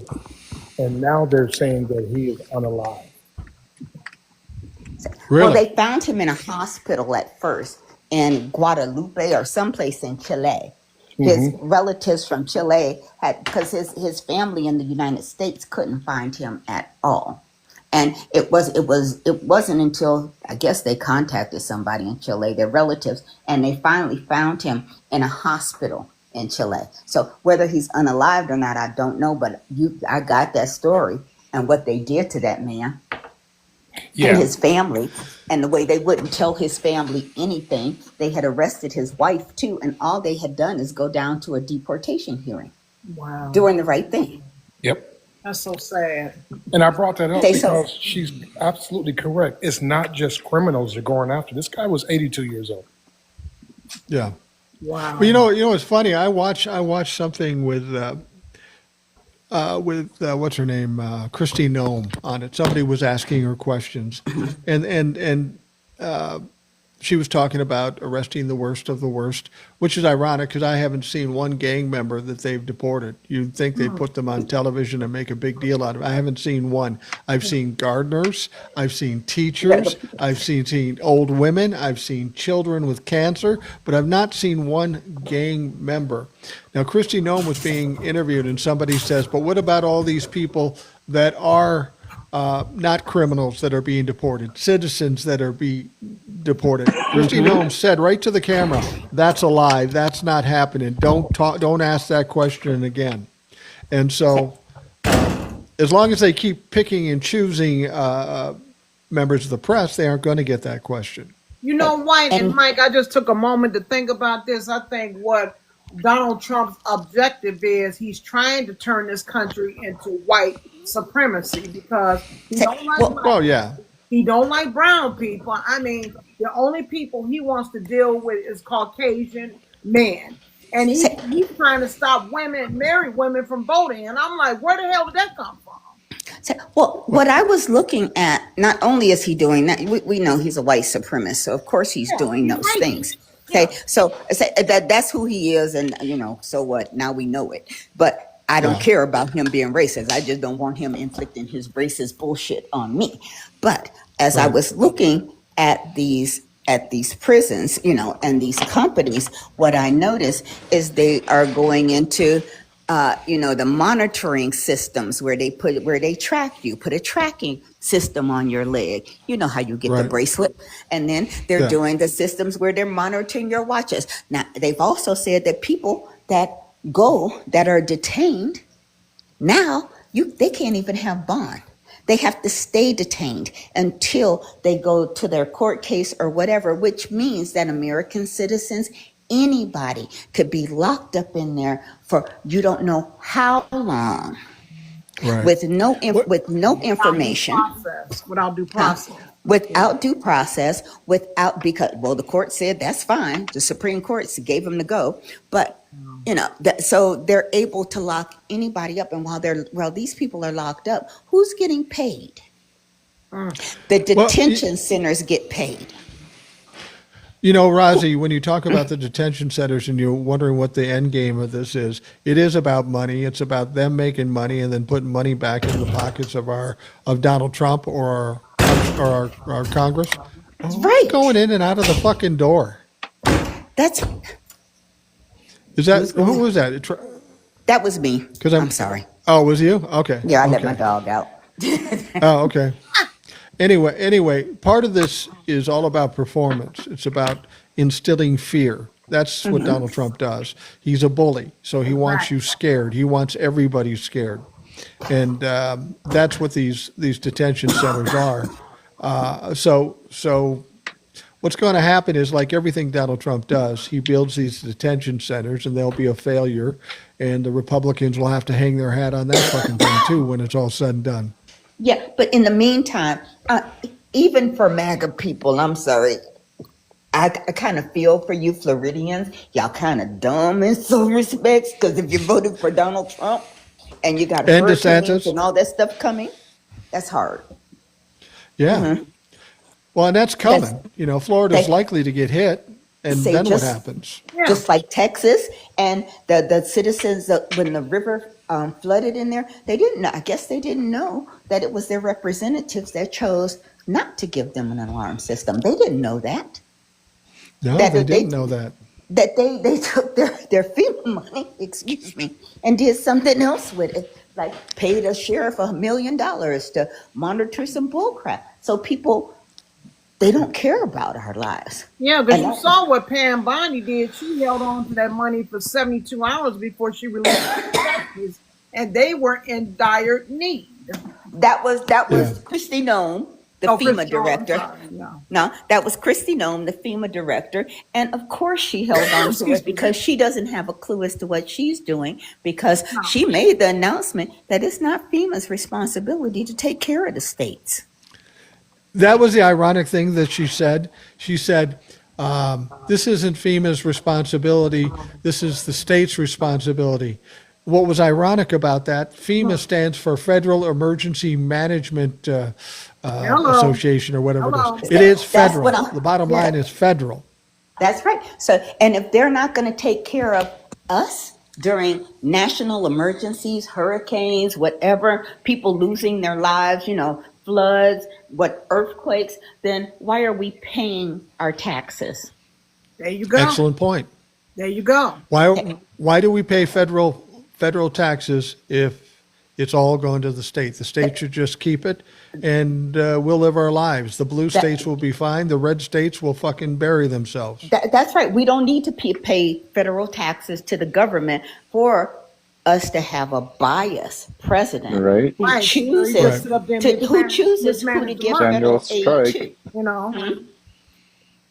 and now they're saying that he is unalive. Really? Well, they found him in a hospital at first in Guadalupe or someplace in Chile. His relatives from Chile because his family in the United States couldn't find him at all. And it wasn't until I guess they contacted somebody in Chile, their relatives, and they finally found him in a hospital in Chile. So whether he's unalived or not, I don't know, but I got that story and what they did to that man. And his family, and the way they wouldn't tell his family anything. They had arrested his wife too, and all they had done is go down to a deportation hearing. Wow. Doing the right thing. Yep. That's so sad. And I brought that up because she's absolutely correct. It's not just criminals they're going after. This guy was 82 years old. Yeah. Wow. Well, it's funny. I watched something with what's her name, Christy Nome on it. Somebody was asking her questions, and she was talking about arresting the worst of the worst, which is ironic because I haven't seen one gang member that they've deported. You'd think they'd put them on television and make a big deal out of it. I haven't seen one. I've seen gardeners. I've seen teachers. I've seen old women. I've seen children with cancer, but I've not seen one gang member. Now, Christy Nome was being interviewed, and somebody says, but what about all these people that are not criminals that are being deported, citizens that are being deported? Christy Nome said right to the camera, that's a lie. That's not happening. Don't ask that question again. And so as long as they keep picking and choosing members of the press, they aren't going to get that question. You know, White and And Mike, I just took a moment to think about this. I think what Donald Trump's objective is, he's trying to turn this country into white supremacy because he don't like well, black Well, yeah. he don't like brown people. I mean, the only people he wants to deal with is Caucasian men. And he's trying to stop women, married women from voting. And I'm like, where the hell did that come from? well, what I was looking at, not only is he doing that, we know he's a white supremacist, so of course he's Yeah, doing he's those racist. things. Yeah. Okay, so that's who he is, and so what? Now we know it. But I don't Yeah. care about him being racist. I just don't want him inflicting his racist bullshit on me. But as I Right. was looking at these prisons, and these companies, what I noticed is they are going into the monitoring systems where they track you, put a tracking system on your leg. You know how you get the Right. bracelet. And then they're Yeah. doing the systems where they're monitoring your watches. Now, they've also said that people that are detained now, they can't even have bond. They have to stay detained until they go to their court case or whatever, which means that American citizens, anybody, could be locked up in there for you don't know how long, Right. with no information, Without due huh? process. Without due process, because the court said that's fine. The Supreme Court gave them the go, but so they're able to lock anybody up. And while these people are locked up, who's getting paid? The Well, detention centers get paid. Razi, when you talk about the detention centers and you're wondering what the end game of this is, it is about money. It's about them making money and then putting money back in the pockets of Donald Trump or our Congress. That's Who's right. going in and out of the fucking door? That's Is that who was that? That was me. Because I'm sorry. Oh, was you? Okay. Yeah, I let Okay. my dog out. Oh, okay. Anyway, part of this is all about performance. It's about instilling fear. That's what Donald Trump does. He's a bully, so he wants you scared. He wants everybody scared, and that's what these detention centers are. So what's going to happen is, like everything Donald Trump does, he builds these detention centers, and they'll be a failure, and the Republicans will have to hang their hat on that fucking thing too when it's all said and done. Yeah, but in the meantime, even for MAGA people, I'm sorry, I kind of feel for you Floridians. Y'all kind of dumb in some respects, because if you voted for Donald Trump and you got And hurricanes DeSantis. and all that stuff coming, that's hard. Yeah. Well, and that's coming. Florida's likely to get hit, and Say then what just- happens? Just like Texas and the citizens, when the river flooded in there, they didn't know. I guess they didn't know that it was their representatives that chose not to give them an alarm system. They didn't know that. No, That they they- didn't know that. That they took their FEMA money, and did something else with it, like paid a sheriff $1 million to monitor some bullcrap. So people, they don't care about our lives. Yeah, because And you saw what Pam Bondi did. She held on to that money for 72 hours before she released the taxes, and they were in dire need. That was Yeah. Christy Nome, the Oh, FEMA Christy, I'm director. sorry, no. No, that was Christy Nome, the FEMA director. And of course she held on to it because she doesn't have a clue as to what she's doing, because she made the announcement that it's not FEMA's responsibility to take care of the states. That was the ironic thing that she said. She said, this isn't FEMA's responsibility. This is the state's responsibility. What was ironic about that, FEMA stands for Federal Emergency Management Association or whatever Hello. it is. It is That's federal. what I'm- The bottom line is federal. That's right. So, and if they're not going to take care of us during national emergencies, hurricanes, whatever, people losing their lives, floods, earthquakes, then why are we paying our taxes? There you go. Excellent point. There you go. Why do we pay federal taxes if it's all going to the state? The state should just keep it, and we'll live our lives. The blue states will be fine. The red states will fucking bury themselves. That's right. We don't need to pay federal taxes to the government for us to have a biased president Right? who Right. So you just chooses Right. sit up there and who chooses who to mismanage the give money, General federal aid strike. to. you know. Hmm?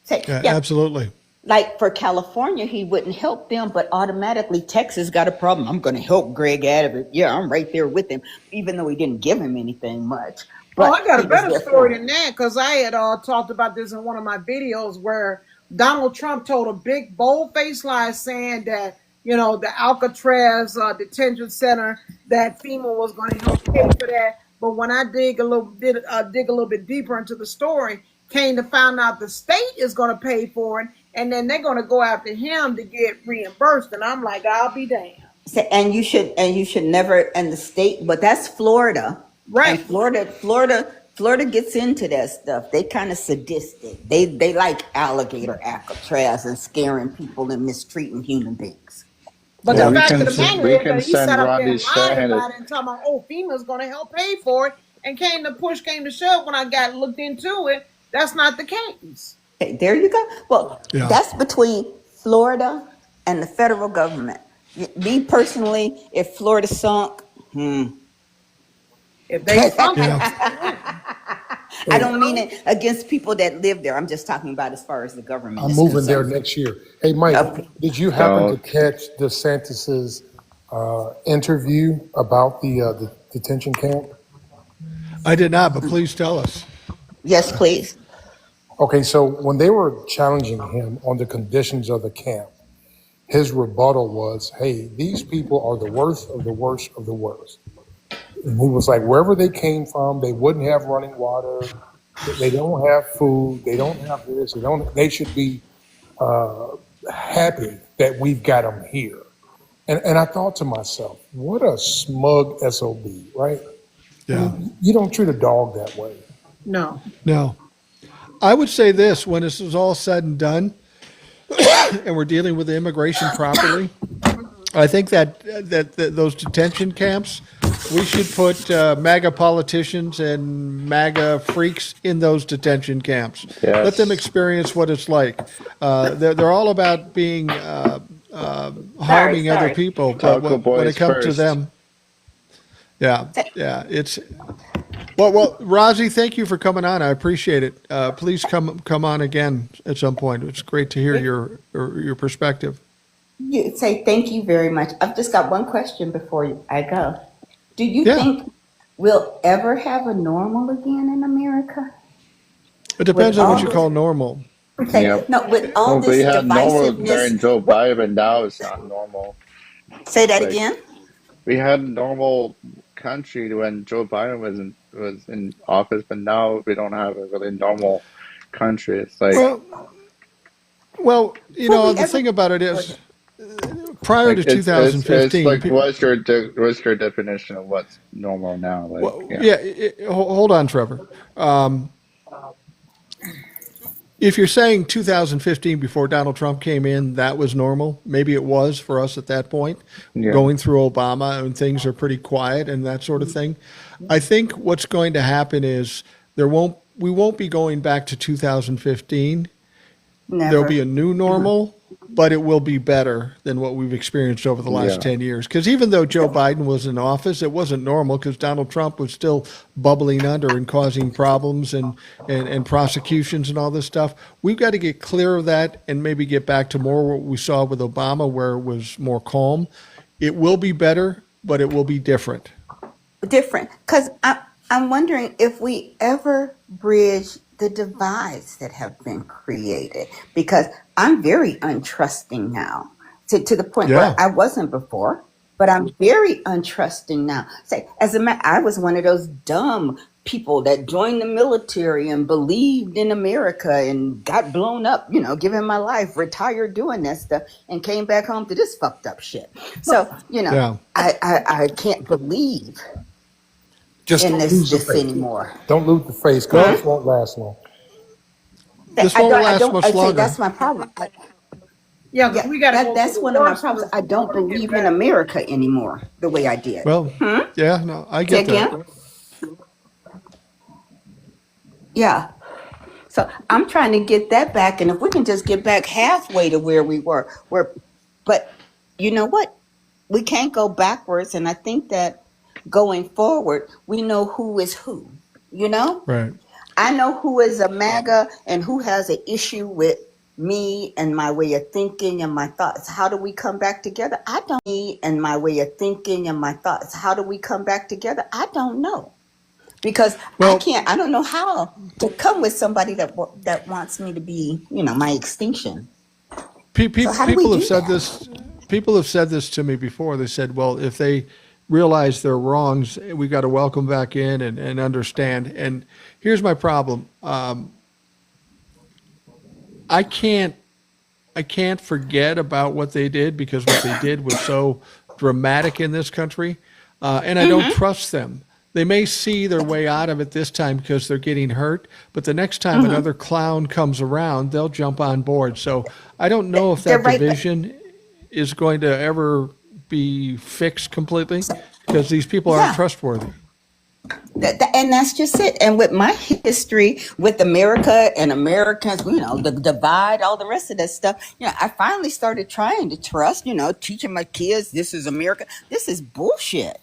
Say, Yeah, yeah, absolutely. like for California, he wouldn't help them, but automatically Texas got a problem. I'm going to help Greg out of it. Yeah, I'm right there with him, even though he didn't give him anything much. Oh, I But got a he was better there for story him. than that because I had talked about this in one of my videos where Donald Trump told a big bold-faced lie saying that the Alcatraz detention center that FEMA was going to help pay for that. But when I dig a little bit deeper into the story, came to find out the state is going to pay for it, and then they're going to go after him to get reimbursed. And I'm like, I'll be damned. And you should never, and the state, but that's Florida, and Right. Florida gets into that stuff. They kind of sadistic. They like alligator Alcatraz and scaring people and mistreating human beings. But Yeah, the So we fact can of the It's matter we is can that he send sat up there Rodney and lied Strand. about it and talking about, FEMA's going to help pay for it. And push came to shove when I got looked into it. That's not the case. okay, there you go. Well, yeah. that's between Florida and the federal government. Me personally, if Florida sunk, If they sunk it, Yeah. I don't mean it against people that live there. I'm just talking about as far as the government I'm is moving there concerned. next year. Hey, Mike, Okay. did you happen to So catch DeSantis's interview about the detention camp? I did not, but please tell us. Yes, please. Okay, so when they were challenging him on the conditions of the camp, his rebuttal was, hey, these people are the worst of the worst of the worst. And he was like, wherever they came from, they wouldn't have running water. They don't have food. They don't have this. They should be happy that we've got them here. And I thought to myself, what a smug SOB, right? I Yeah. mean, you don't treat a dog that way. no. No. I would say this when this is all said and done and we're dealing with immigration properly, I think that those detention camps, we should put MAGA politicians and MAGA freaks in those detention camps. Let them yes, experience what it's like. They're all about being Sorry, harming other sorry. people, but Taco when it Boys comes to first. them, yeah, it's well, Rozzy, thank you for coming on. I appreciate it. Please come on again at some point. It's great to hear your perspective. You say thank you very much. I've just got one question before I go. Do you Yeah, think we'll ever have a normal again in America? it With depends on what all you this, call normal. okay, Yep. no, with all Well, we this had normal divisiveness, during Joe what, Biden. Now it's not normal. say that Like again? we had normal country when Joe Biden was in office, but now we don't have a really normal country. It's like Well, well, Will we the ever? thing about it is, prior to it's 2015, like what's your definition of what's normal now? Like well, yeah, yeah, hold on, Trevor. If you're saying 2015 before Donald Trump came in, that was normal. Maybe it was for us at that point, yeah, going through Obama and things are pretty quiet and that sort of thing. I think what's going to happen is we won't be going back to 2015. There'll be Never. a new normal, but it will be better than what we've experienced over the last yeah. 10 years. Because even though Joe Biden was in office, it wasn't normal because Donald Trump was still bubbling under and causing problems and prosecutions and all this stuff. We've got to get clear of that and maybe get back to more what we saw with Obama, where it was more calm. It will be better, but it will be different. Different. Because I'm wondering if we ever bridge the divides that have been created. Because I'm very untrusting now to the point where Yeah. I wasn't before, but I'm very untrusting now. Say, I was one of those dumb people that joined the military and believed in America and got blown up, giving my life, retired doing that stuff, and came back home to this fucked up shit. So, Yeah. I can't believe Just in don't this lose the this faith. anymore. Don't lose the faith because Huh? this won't last long. This I won't don't. I last don't. much I say longer. that's my problem. Yeah, because Yeah, we got to go through that's the one of my worst problems. first I before don't we get believe in better. America anymore the way I did. Well, yeah, no, I Say get that. again? Yeah. So I'm trying to get that back, and if we can just get back halfway to where we were, but you know what? we can't go backwards. And I think that going forward, we know who is who. You know, Right. I know who is a MAGA and who has an issue with me and my way of thinking and my thoughts. How do we come back together? I don't. Me and my way of thinking and my thoughts. How do we come back together? I don't know. Because Well, I don't know how to come with somebody that wants me to be, my extinction. So how do we people have do said that? this. People have said this to me before. They said, "Well, if they realize their wrongs, we got to welcome back in and understand." And here's my problem. I can't I can't forget about what they did because what they did was so dramatic in this country, and I don't Mm-hmm. trust them. They may see their way out of it this time because they're getting hurt, but the next time Mm-hmm. another clown comes around, they'll jump on board. So I don't know if They're that right. division is going to ever be fixed completely because these people aren't Yeah. trustworthy. And that's just it. And with my history with America and Americans, the divide, all the rest of that stuff, I finally started trying to trust, teaching my kids this is America. This is bullshit.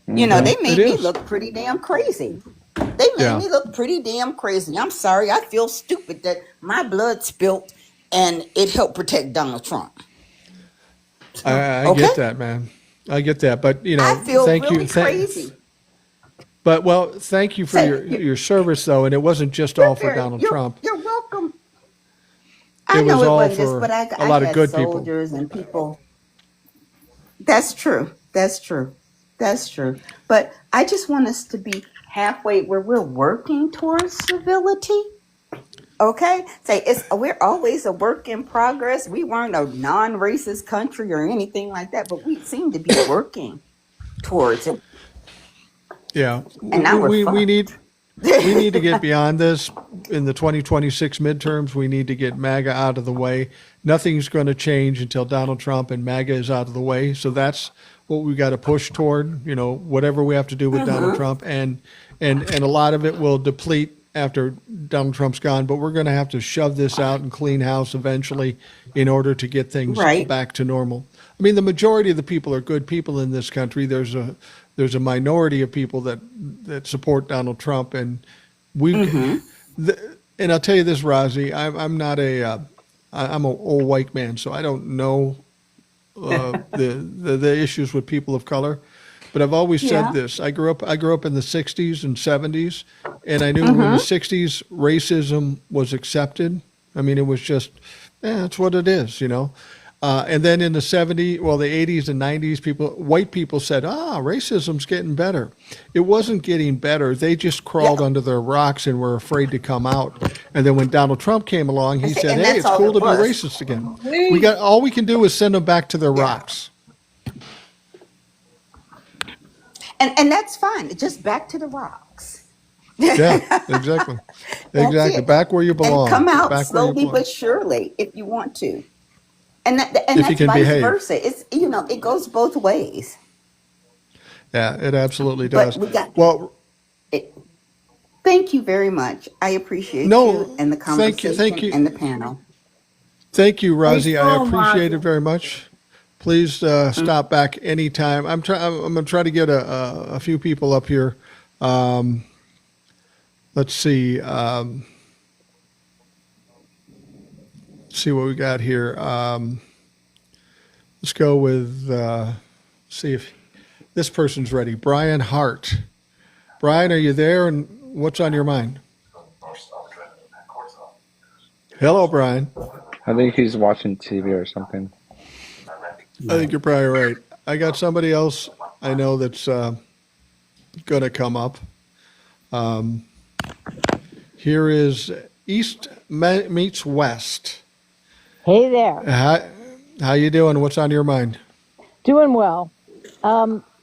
Yeah, They it made me is. look pretty damn crazy. They made Yeah, me look pretty damn crazy. I'm sorry. I feel stupid that my blood spilt and it helped protect Donald Trump. So, I okay. get that, man. I get that, but I feel thank you. really crazy. But well, thank you for Say, your service though, and it wasn't just you're all for very, Donald Trump. you're welcome. It I was know it all wasn't just, for but a I lot of had good people. soldiers and people. That's true. That's true. That's true. But I just want us to be halfway where we're working towards civility. Okay? Say we're always a work in progress. We weren't a non-racist country or anything like that, but we seem to be working towards it. Yeah, And now we're we need fucked. to get beyond this in the 2026 midterms. We need to get MAGA out of the way. Nothing's going to change until Donald Trump and MAGA is out of the way. So that's what we got to push toward. Whatever we have to do with Donald Hmm. Trump, and a lot of it will deplete after Donald Trump's gone. But we're going to have to shove this out and clean house eventually in order to get things Right. back to normal. I mean, the majority of the people are good people in this country. There's a minority of people that support Donald Trump, and we Hmm. and I'll tell you this, Rozzy, I'm not I'm an old white man, so I don't know the issues with people of color. But I've always said Yeah. this. I grew up in the '60s and '70s, and I knew in the Hmm. '60s racism was accepted. I mean, it was just, that's what it is. And then in the the '80s and '90s, white people said, racism's getting better. It wasn't getting better. They just crawled Yeah. under their rocks and were afraid to come out. And then when Donald Trump came along, he said, And hey, that's it's all cool it to be was. racist again. Wait. All we can do is send them back to their Yeah. rocks. And that's fine. Just back to the rocks. Yeah, exactly. That's Exactly. it. Back where you And belong. come out Back where you slowly belong. but surely if you want to. And If you that's can vice behave. versa. It's it goes both ways. Yeah, it absolutely But does. we got Well, it. Thank you very much. I appreciate no, you and the thank you. Thank conversation you. and the panel. Thank you, Hey, Rozzy. I Storm appreciate it Roger. very much. Please Mm. stop back anytime. I'm going to try to get a few people up here. Um, let's see. See what we got here. Let's go with. See if this person's ready. Brian Hart. Brian, are you there? And what's on your mind? Hello, Brian. I think he's watching TV or something. I think you're probably right. I got somebody else I know that's going to come up. Um, Here is East meets West. Hey there. How you doing? What's on your mind? Doing well.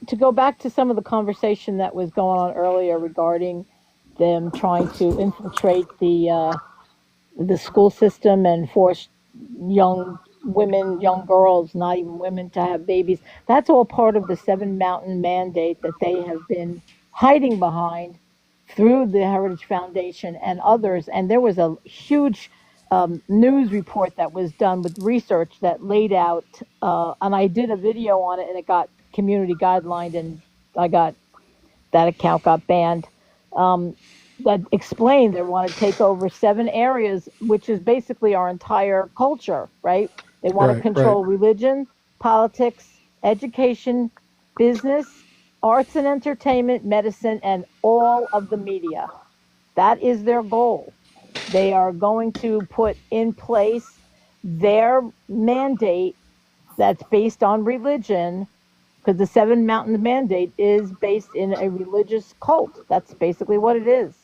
To go back to some of the conversation that was going on earlier regarding them trying to infiltrate the school system and force young women, young girls, not even women, to have babies. That's all part of the Seven Mountain Mandate that they have been hiding behind through the Heritage Foundation and others. And there was a huge news report that was done with research that laid out, and I did a video on it, and it got community guidelined, and I got that account got banned. That explained they want to take over 7 areas, which is basically our entire culture, right? They want to Right, right. control religion, politics, education, business, arts and entertainment, medicine, and all of the media. That is their goal. They are going to put in place their mandate that's based on religion, because the 7 Mountains Mandate is based in a religious cult. That's basically what it is.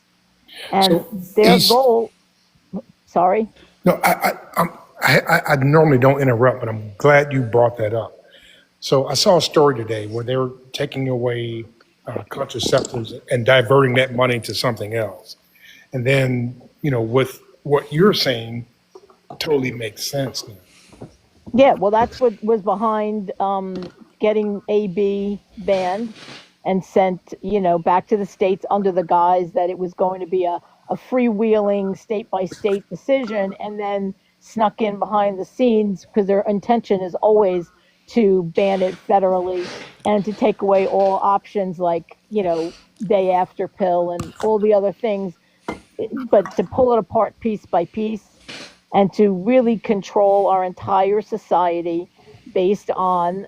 And So their he's goal, sorry. no, I normally don't interrupt, but I'm glad you brought that up. So I saw a story today where they're taking away contraceptives and diverting that money to something else. And then, with what you're saying, totally makes sense now. Yeah, well, that's what was behind getting AB banned and sent, back to the states under the guise that it was going to be a freewheeling state by state decision, and then snuck in behind the scenes because their intention is always to ban it federally and to take away all options like, day after pill and all the other things, but to pull it apart piece by piece and to really control our entire society based on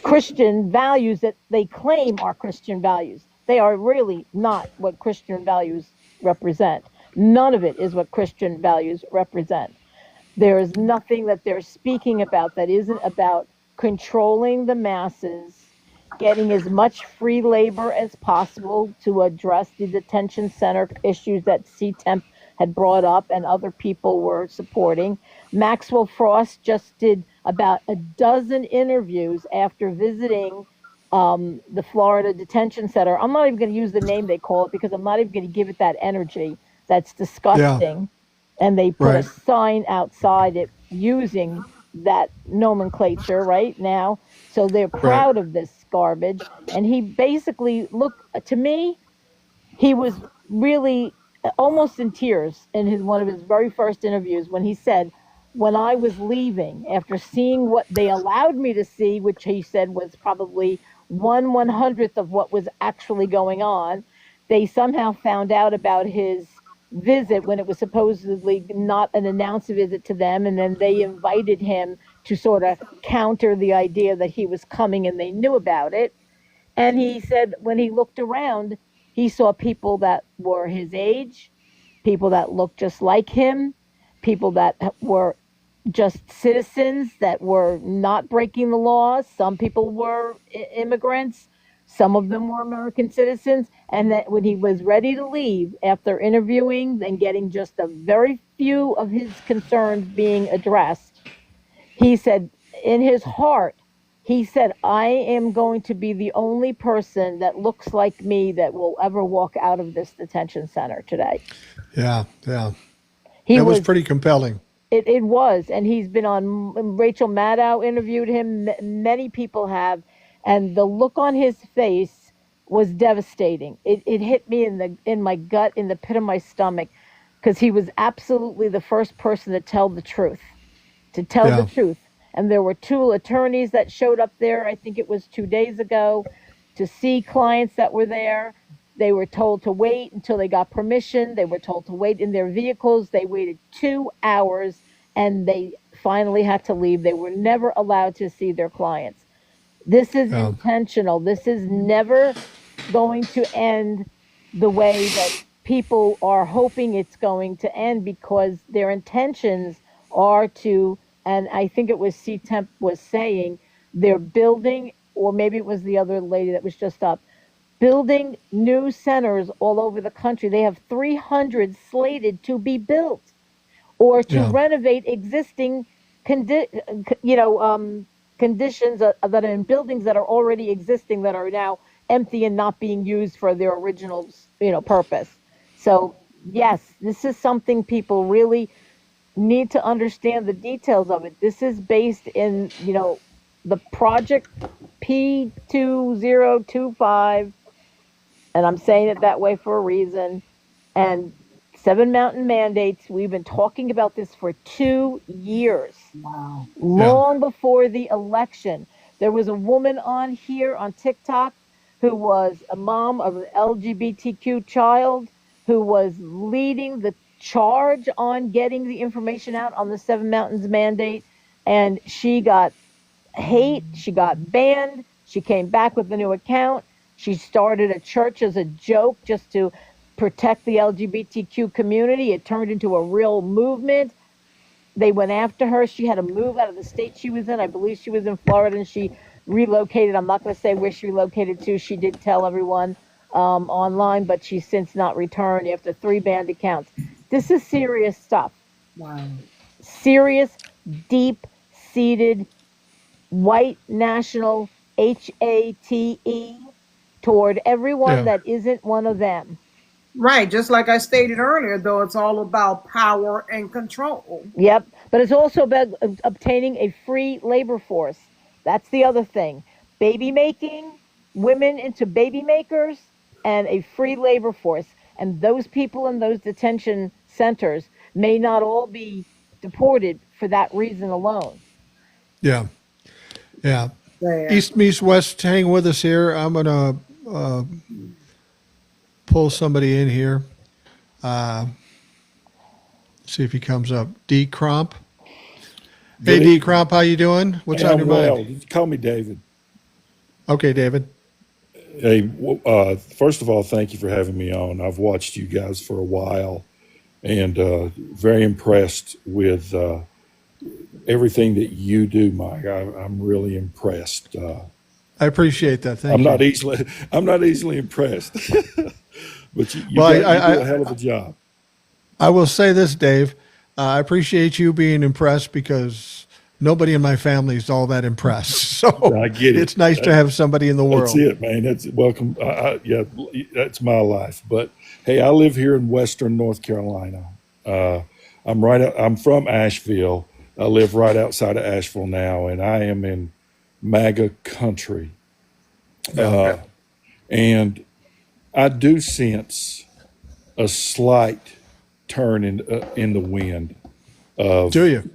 Christian values that they claim are Christian values. They are really not what Christian values represent. None of it is what Christian values represent. There is nothing that they're speaking about that isn't about controlling the masses, getting as much free labor as possible to address the detention center issues that CTEMP had brought up and other people were supporting. Maxwell Frost just did about a dozen interviews after visiting the Florida Detention Center. I'm not even going to use the name they call it because I'm not even going to give it that energy. That's Yeah. disgusting. And they put Right. a sign outside it using that nomenclature right now. So they're Right. proud of this garbage. And he basically, look, to me, he was really almost in tears in one of his very first interviews when he said, when I was leaving, after seeing what they allowed me to see, which he said was probably 1/100th of what was actually going on, they somehow found out about his visit when it was supposedly not an announced visit to them, and then they invited him to sort of counter the idea that he was coming and they knew about it. And he said when he looked around, he saw people that were his age, people that looked just like him, people that were just citizens that were not breaking the law. Some people were immigrants, some of them were American citizens. And that when he was ready to leave after interviewing and getting just a very few of his concerns being addressed, he said in his heart, he said, I am going to be the only person that looks like me that will ever walk out of this detention center today. Yeah. Yeah. He That was was, pretty compelling. it was, and he's been on, Rachel Maddow interviewed him, many people have, and the look on his face was devastating. It hit me in my gut, in the pit of my stomach, because he was absolutely the first person to tell the truth. Yeah. And there were 2 attorneys that showed up there, I think it was 2 days ago, to see clients that were there. They were told to wait until they got permission. They were told to wait in their vehicles. They waited 2 hours and they finally had to leave. They were never allowed to see their clients. This is Yeah. intentional. This is never going to end the way that people are hoping it's going to end, because their intentions are to, and I think it was CTEMP was saying, they're building, or maybe it was the other lady that was just up, building new centers all over the country. They have 300 slated to be built or to Yeah. renovate existing condi- conditions that are in buildings that are already existing that are now empty and not being used for their original purpose. So yes, this is something people really need to understand the details of it. This is based in the project P2025, and I'm saying it that way for a reason. And Seven Mountain mandates. We've been talking about this for 2 years. Wow. Yeah. Long before the election. There was a woman on here on TikTok who was a mom of an LGBTQ child who was leading the charge on getting the information out on the Seven Mountains mandate. And she got hate. She got banned. She came back with a new account. She started a church as a joke just to protect the LGBTQ community. It turned into a real movement. They went after her. She had to move out of the state she was in. I believe she was in Florida, and she relocated. I'm not going to say where she relocated to. She did tell everyone online, but she's since not returned after 3 banned accounts. This is serious stuff. Wow. Serious, deep-seated white national HATE toward everyone Yeah. that isn't one of them. Right. Just like I stated earlier, though, it's all about power and control. Yep. But it's also about obtaining a free labor force. That's the other thing. Baby making, women into baby makers, and a free labor force. And those people in those detention centers may not all be deported for that reason alone. Yeah. Yeah. Yeah. East meets West. Hang with us here. I'm going to pull somebody in here. See if he comes up. D. Cromp. Hey, D. Cromp, how you doing? What's on your mind? Call me David. Okay, David. Hey, first of all, thank you for having me on. I've watched you guys for a while, and very impressed with everything that you do, Mike. I'm really impressed. I appreciate that. Thank I'm you. I'm not easily impressed, but you do a hell of a job. I will say this, Dave. I appreciate you being impressed because nobody in my family is all that impressed. So I get it. It's nice to have somebody in the world. That's it, man. That's welcome. Yeah, that's my life. But hey, I live here in Western North Carolina. I'm from Asheville. I live right outside of Asheville now, and I am in MAGA country. And I do sense a slight turn in the wind. Do you?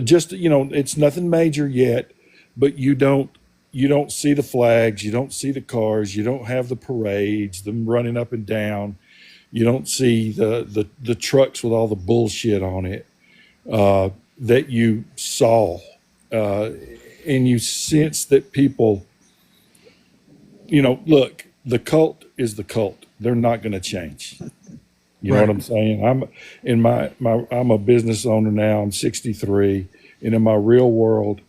Just, it's nothing major yet, but you don't see the flags, you don't see the cars, you don't have the parades, them running up and down. You don't see the trucks with all the bullshit on it that you saw. And you sense that people, look, the cult is the cult. They're not going to change. You know what I'm saying? I'm a business owner now. I'm 63, and in my real world,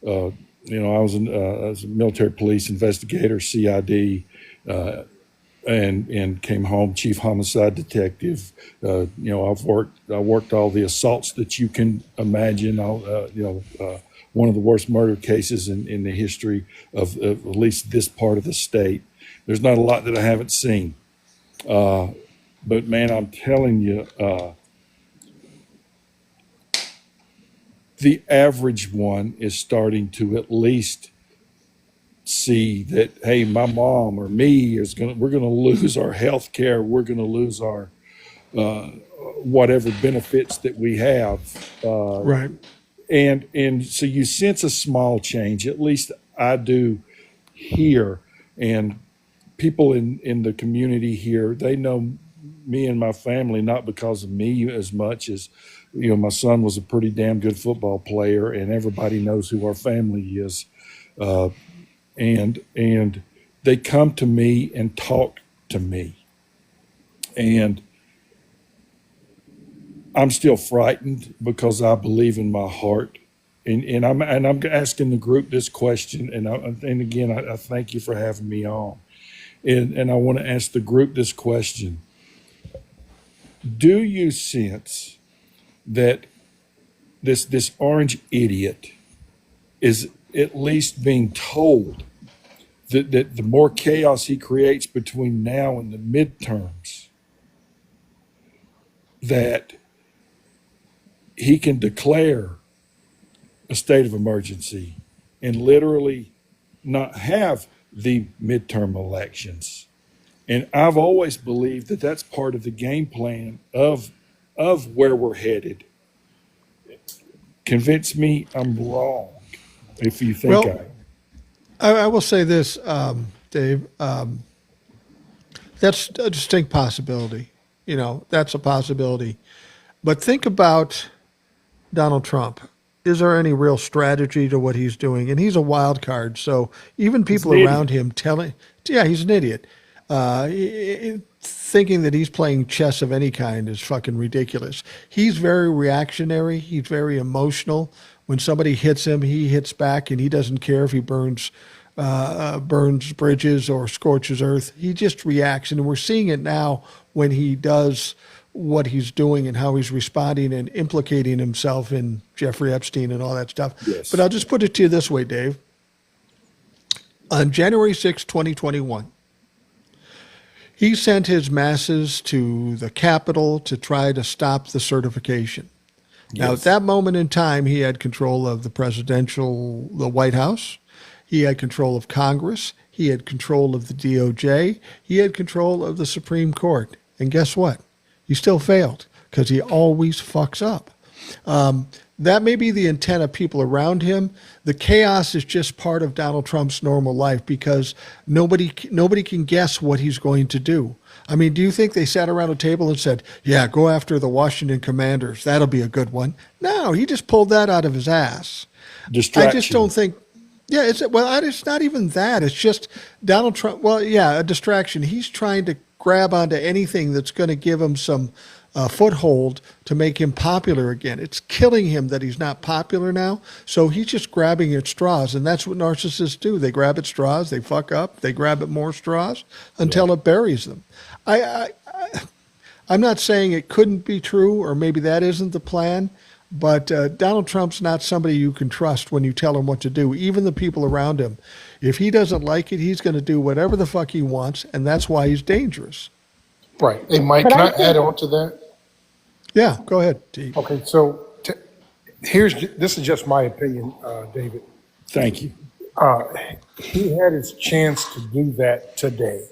I was a military police investigator, CID, and came home chief homicide detective. I worked all the assaults that you can imagine. One of the worst murder cases in the history of at least this part of the state. There's not a lot that I haven't seen. But man, I'm telling you, the average one is starting to at least see that, hey, my mom or me we're gonna lose our health care, we're gonna lose our whatever benefits that we have. Right. And so you sense a small change, at least I do here. And people in the community here, they know me and my family, not because of me as much as, my son was a pretty damn good football player, and everybody knows who our family is. And they come to me and talk to me. And I'm still frightened because I believe in my heart. And I'm asking the group this question, and again, I thank you for having me on. And I want to ask the group this question. Do you sense that this orange idiot is at least being told that the more chaos he creates between now and the midterms, that he can declare a state of emergency and literally not have the midterm elections? And I've always believed that that's part of the game plan of of where we're headed. Convince me I'm wrong if you think Well, I am. I will say this, Dave. That's a distinct possibility. That's a possibility. But think about Donald Trump. Is there any real strategy to what he's doing? And he's a wild card. So even He's people an around idiot. him yeah, he's an idiot. Thinking that he's playing chess of any kind is fucking ridiculous. He's very reactionary. He's very emotional. When somebody hits him, he hits back, and he doesn't care if he burns bridges or scorches earth. He just reacts, and we're seeing it now when he does what he's doing and how he's responding and implicating himself in Jeffrey Epstein and all that stuff. But Yes. I'll just put it to you this way, Dave. On January 6, 2021, he sent his masses to the Capitol to try to stop the certification. Now, at Yes. that moment in time, he had control of the White House. He had control of Congress. He had control of the DOJ. He had control of the Supreme Court. And guess what? He still failed because he always fucks up. That may be the intent of people around him. The chaos is just part of Donald Trump's normal life because nobody can guess what he's going to do. I mean, do you think they sat around a table and said, "Yeah, go after the Washington Commanders. That'll be a good one"? No, he just pulled that out of his ass. I just don't Distraction. think. Yeah, it's not even that. It's just Donald Trump. Well, yeah, a distraction. He's trying to grab onto anything that's going to give him some foothold to make him popular again. It's killing him that he's not popular now. So he's just grabbing at straws, and that's what narcissists do. They grab at straws, they fuck up, they grab at more straws Yeah. until it buries them. I'm not saying it couldn't be true, or maybe that isn't the plan. But Donald Trump's not somebody you can trust when you tell him what to do, even the people around him. If he doesn't like it, he's going to do whatever the fuck he wants, and that's why he's dangerous. Right. Hey, Mike, But can I I add think on to that? Yeah, go ahead, T. Okay, so this is just my opinion, David. Thank you. Uh, he had his chance to do that today,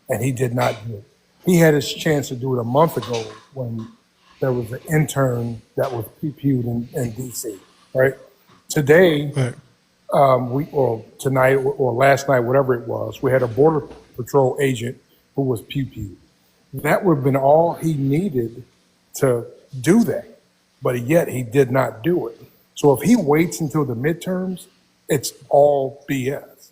and he did not do it. He had his chance to do it a month ago when there was an intern that was pew-pewed in D.C., right? Today, Right. or tonight or last night, whatever it was, we had a Border Patrol agent who was pew-pewed. That would have been all he needed to do that, but yet he did not do it. So if he waits until the midterms, it's all BS.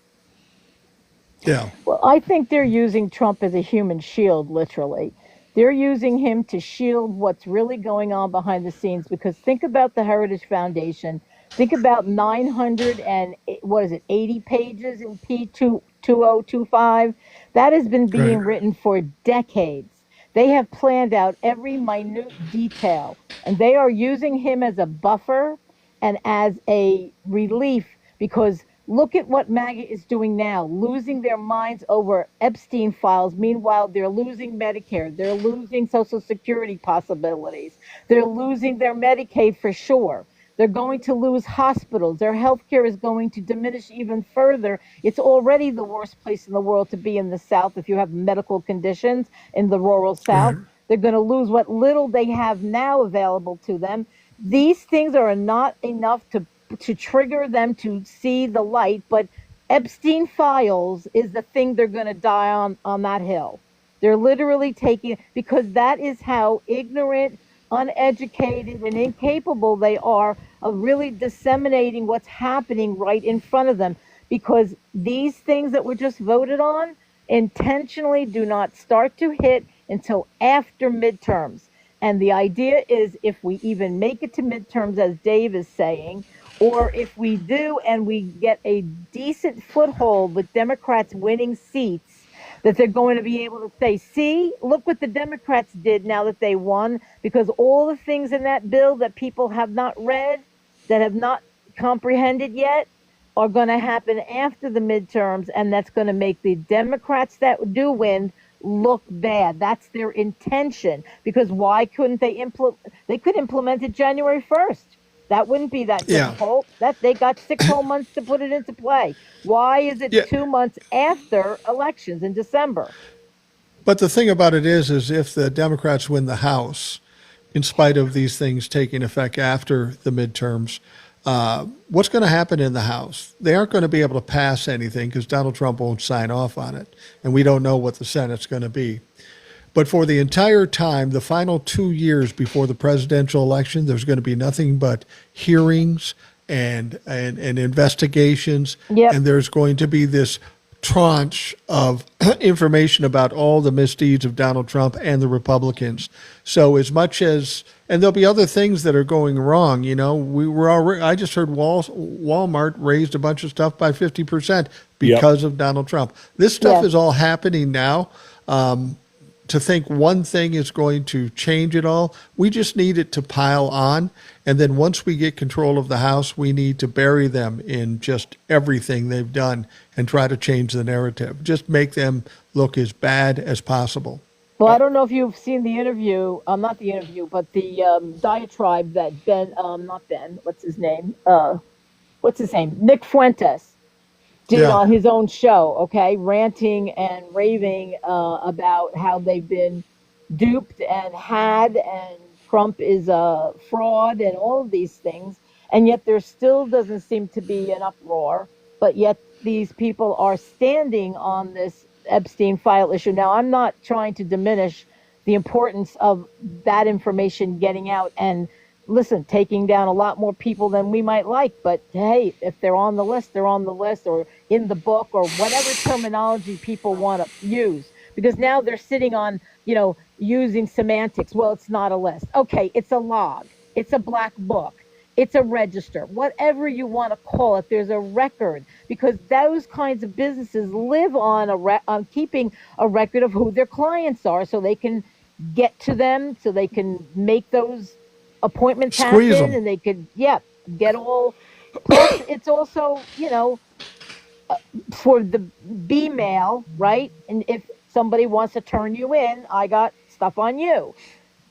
Yeah. Well, I think they're using Trump as a human shield, literally. They're using him to shield what's really going on behind the scenes. Because think about the Heritage Foundation. Think about 900 and what is it, 80 pages in P2025. That has been Right. being written for decades. They have planned out every minute detail, and they are using him as a buffer and as a relief because look at what MAGA is doing now, losing their minds over Epstein files. Meanwhile, they're losing Medicare. They're losing Social Security possibilities. They're losing their Medicaid for sure. They're going to lose hospitals. Their healthcare is going to diminish even further. It's already the worst place in the world to be in the South if you have medical conditions in the rural South. Right. They're going to lose what little they have now available to them. These things are not enough to trigger them to see the light, but Epstein files is the thing they're going to die on that hill. They're literally taking because that is how ignorant, uneducated, and incapable they are of really disseminating what's happening right in front of them. Because these things that were just voted on intentionally do not start to hit until after midterms. And the idea is if we even make it to midterms, as Dave is saying, or if we do and we get a decent foothold with Democrats winning seats, that they're going to be able to say, see, look what the Democrats did now that they won, because all the things in that bill that people have not read, that have not comprehended yet, are going to happen after the midterms, and that's going to make the Democrats that do win look bad. That's their intention, because why couldn't they implement it January 1st? That wouldn't be that Yeah. difficult. That they got 6 whole months to put it into play. Why is it Yeah. 2 months after elections in December? But the thing about it is if the Democrats win the House, in spite of these things taking effect after the midterms. What's going to happen in the House? They aren't going to be able to pass anything because Donald Trump won't sign off on it, and we don't know what the Senate's going to be. But for the entire time, the final 2 years before the presidential election, there's going to be nothing but hearings and investigations, Yep. and there's going to be this tranche of information about all the misdeeds of Donald Trump and the Republicans. So as much as, and there'll be other things that are going wrong. You know, we were already, I just heard Walmart raised a bunch of stuff by 50% because of Donald Trump. This stuff is all happening now. To think one thing is going to change it all, we just need it to pile on. And then once we get control of the House, we need to bury them in just everything they've done and try to change the narrative. Just make them look as bad as possible. Well, I don't know if you've seen the interview, not the interview, but the diatribe that Nick Fuentes did on his own show, okay, ranting and raving about how they've been duped and Trump is a fraud and all of these things. And yet there still doesn't seem to be an uproar, but yet these people are standing on this Epstein file issue. Now, I'm not trying to diminish the importance of that information getting out and, listen, taking down a lot more people than we might like. But hey, if they're on the list, they're on the list, or in the book, or whatever terminology people want to use. Because now they're sitting on, using semantics. Well, it's not a list. Okay, it's a log. It's a black book. It's a register. Whatever you want to call it, there's a record. Because those kinds of businesses live on on keeping a record of who their clients are, so they can get to them, so they can make those appointments happen, and they could get all. Plus it's also for the B-mail, right? And if somebody wants to turn you in, I got stuff on you.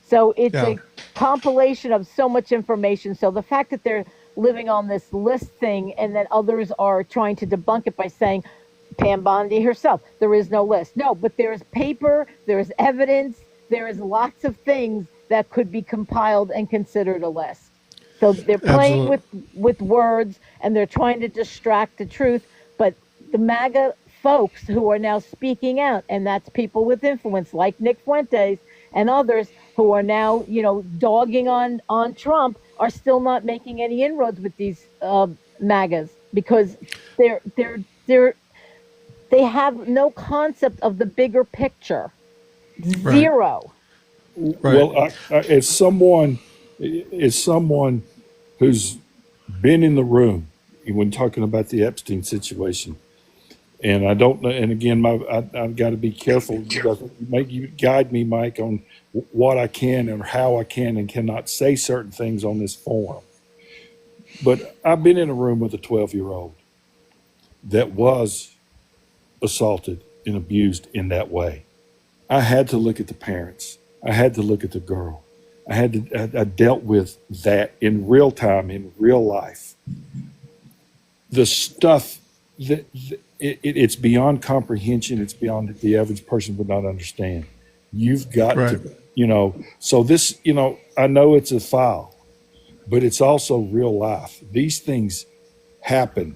So it's a compilation of so much information. So the fact that they're living on this list thing, and then others are trying to debunk it by saying, Pam Bondi herself, there is no list. No, but there is paper, there is evidence, there is lots of things that could be compiled and considered a list. So they're playing with words, and they're trying to distract the truth. But the MAGA folks who are now speaking out, and that's people with influence like Nick Fuentes and others who are now, dogging on Trump, are still not making any inroads with these MAGAs because they have no concept of the bigger picture. Zero. Right. Well, as someone who's been in the room when talking about the Epstein situation, and I don't know, and again, I've got to be careful. You guide me, Mike, on what I can and how I can and cannot say certain things on this forum. But I've been in a room with a 12-year-old that was assaulted and abused in that way. I had to look at the parents. I had to look at the girl. I dealt with that in real time, in real life. The stuff that it's beyond comprehension. It's beyond that the average person would not understand. You've got to, so this, I know it's a file, but it's also real life. These things happen.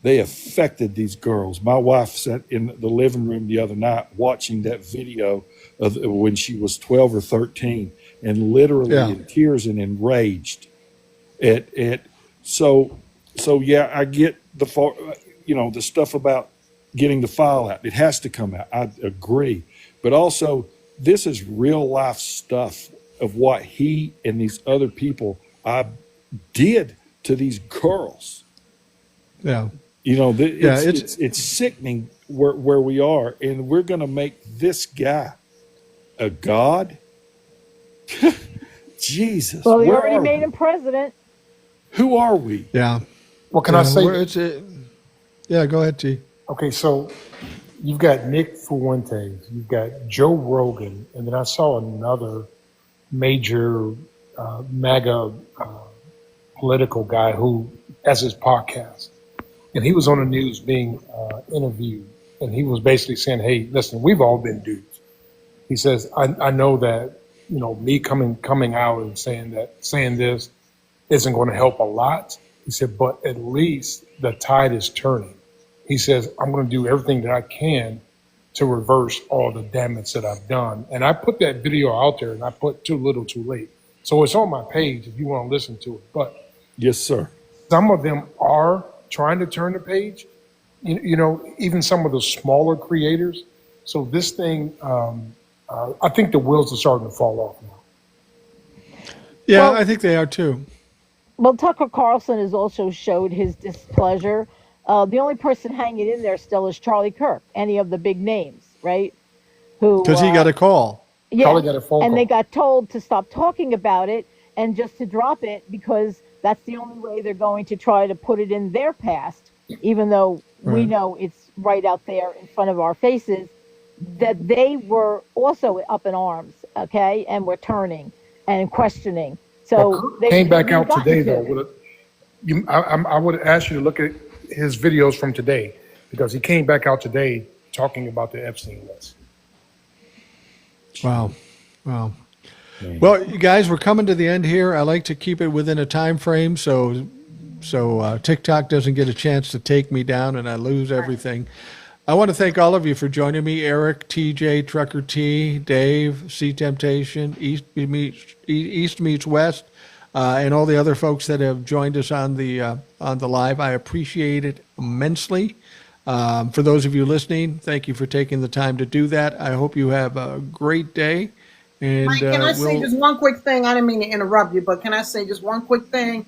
They affected these girls. My wife sat in the living room the other night watching that video of when she was 12 or 13 and literally in tears and enraged. So I get the stuff about getting the file out. It has to come out. I agree. But also, this is real life stuff of what he and these other people did to these girls. Yeah. It's sickening where we are, and we're going to make this guy a god. Jesus. Well, we already made him president. Who are we? Yeah. What can I say? Go ahead, T. Okay, so you've got Nick Fuentes, you've got Joe Rogan, and then I saw another major MAGA political guy who has his podcast. And he was on the news being interviewed, and he was basically saying, hey, listen, we've all been duped. He says, I know that, me coming out and saying this isn't going to help a lot. He said, but at least the tide is turning. He says, I'm going to do everything that I can to reverse all the damage that I've done. And I put that video out there, and I put too little, too late. So it's on my page if you want to listen to it. But yes, sir. Some of them are trying to turn the page, even some of the smaller creators. So this thing, I think the wheels are starting to fall off now. Yeah, I think they are too. Well, Tucker Carlson has also showed his displeasure. The only person hanging in there still is Charlie Kirk, any of the big names, right? Because he got a call. Yeah, Charlie got a phone call. they got told to stop talking about it and just to drop it because that's the only way they're going to try to put it in their past, even though we know it's right out there in front of our faces, that they were also up in arms, okay, and were turning and questioning. So they came back out today, though. I would ask you to look at his videos from today, because he came back out today talking about the Epstein list. Wow. Well, you guys, we're coming to the end here. I like to keep it within a time frame so TikTok doesn't get a chance to take me down and I lose everything. I want to thank all of you for joining me: Eric, TJ, Trucker T, Dave, C Temptation, East Meets West, and all the other folks that have joined us on the live. I appreciate it immensely. For those of you listening, thank you for taking the time to do that. I hope you have a great day. And Mike, can I say just one quick thing? I didn't mean to interrupt you, but can I say just one quick thing?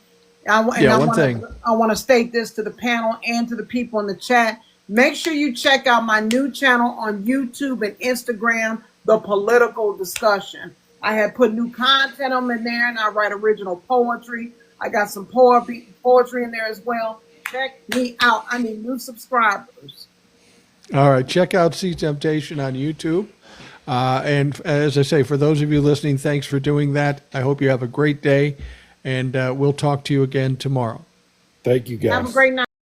I want to state this to the panel and to the people in the chat. Make sure you check out my new channel on YouTube and Instagram, The Political Discussion. I have put new content on in there, and I write original poetry. I got some poetry in there as well. Check me out. I need new subscribers. All right, check out C Temptation on YouTube. And as I say, for those of you listening, thanks for doing that. I hope you have a great day, and we'll talk to you again tomorrow. Thank you, guys. Have a great night.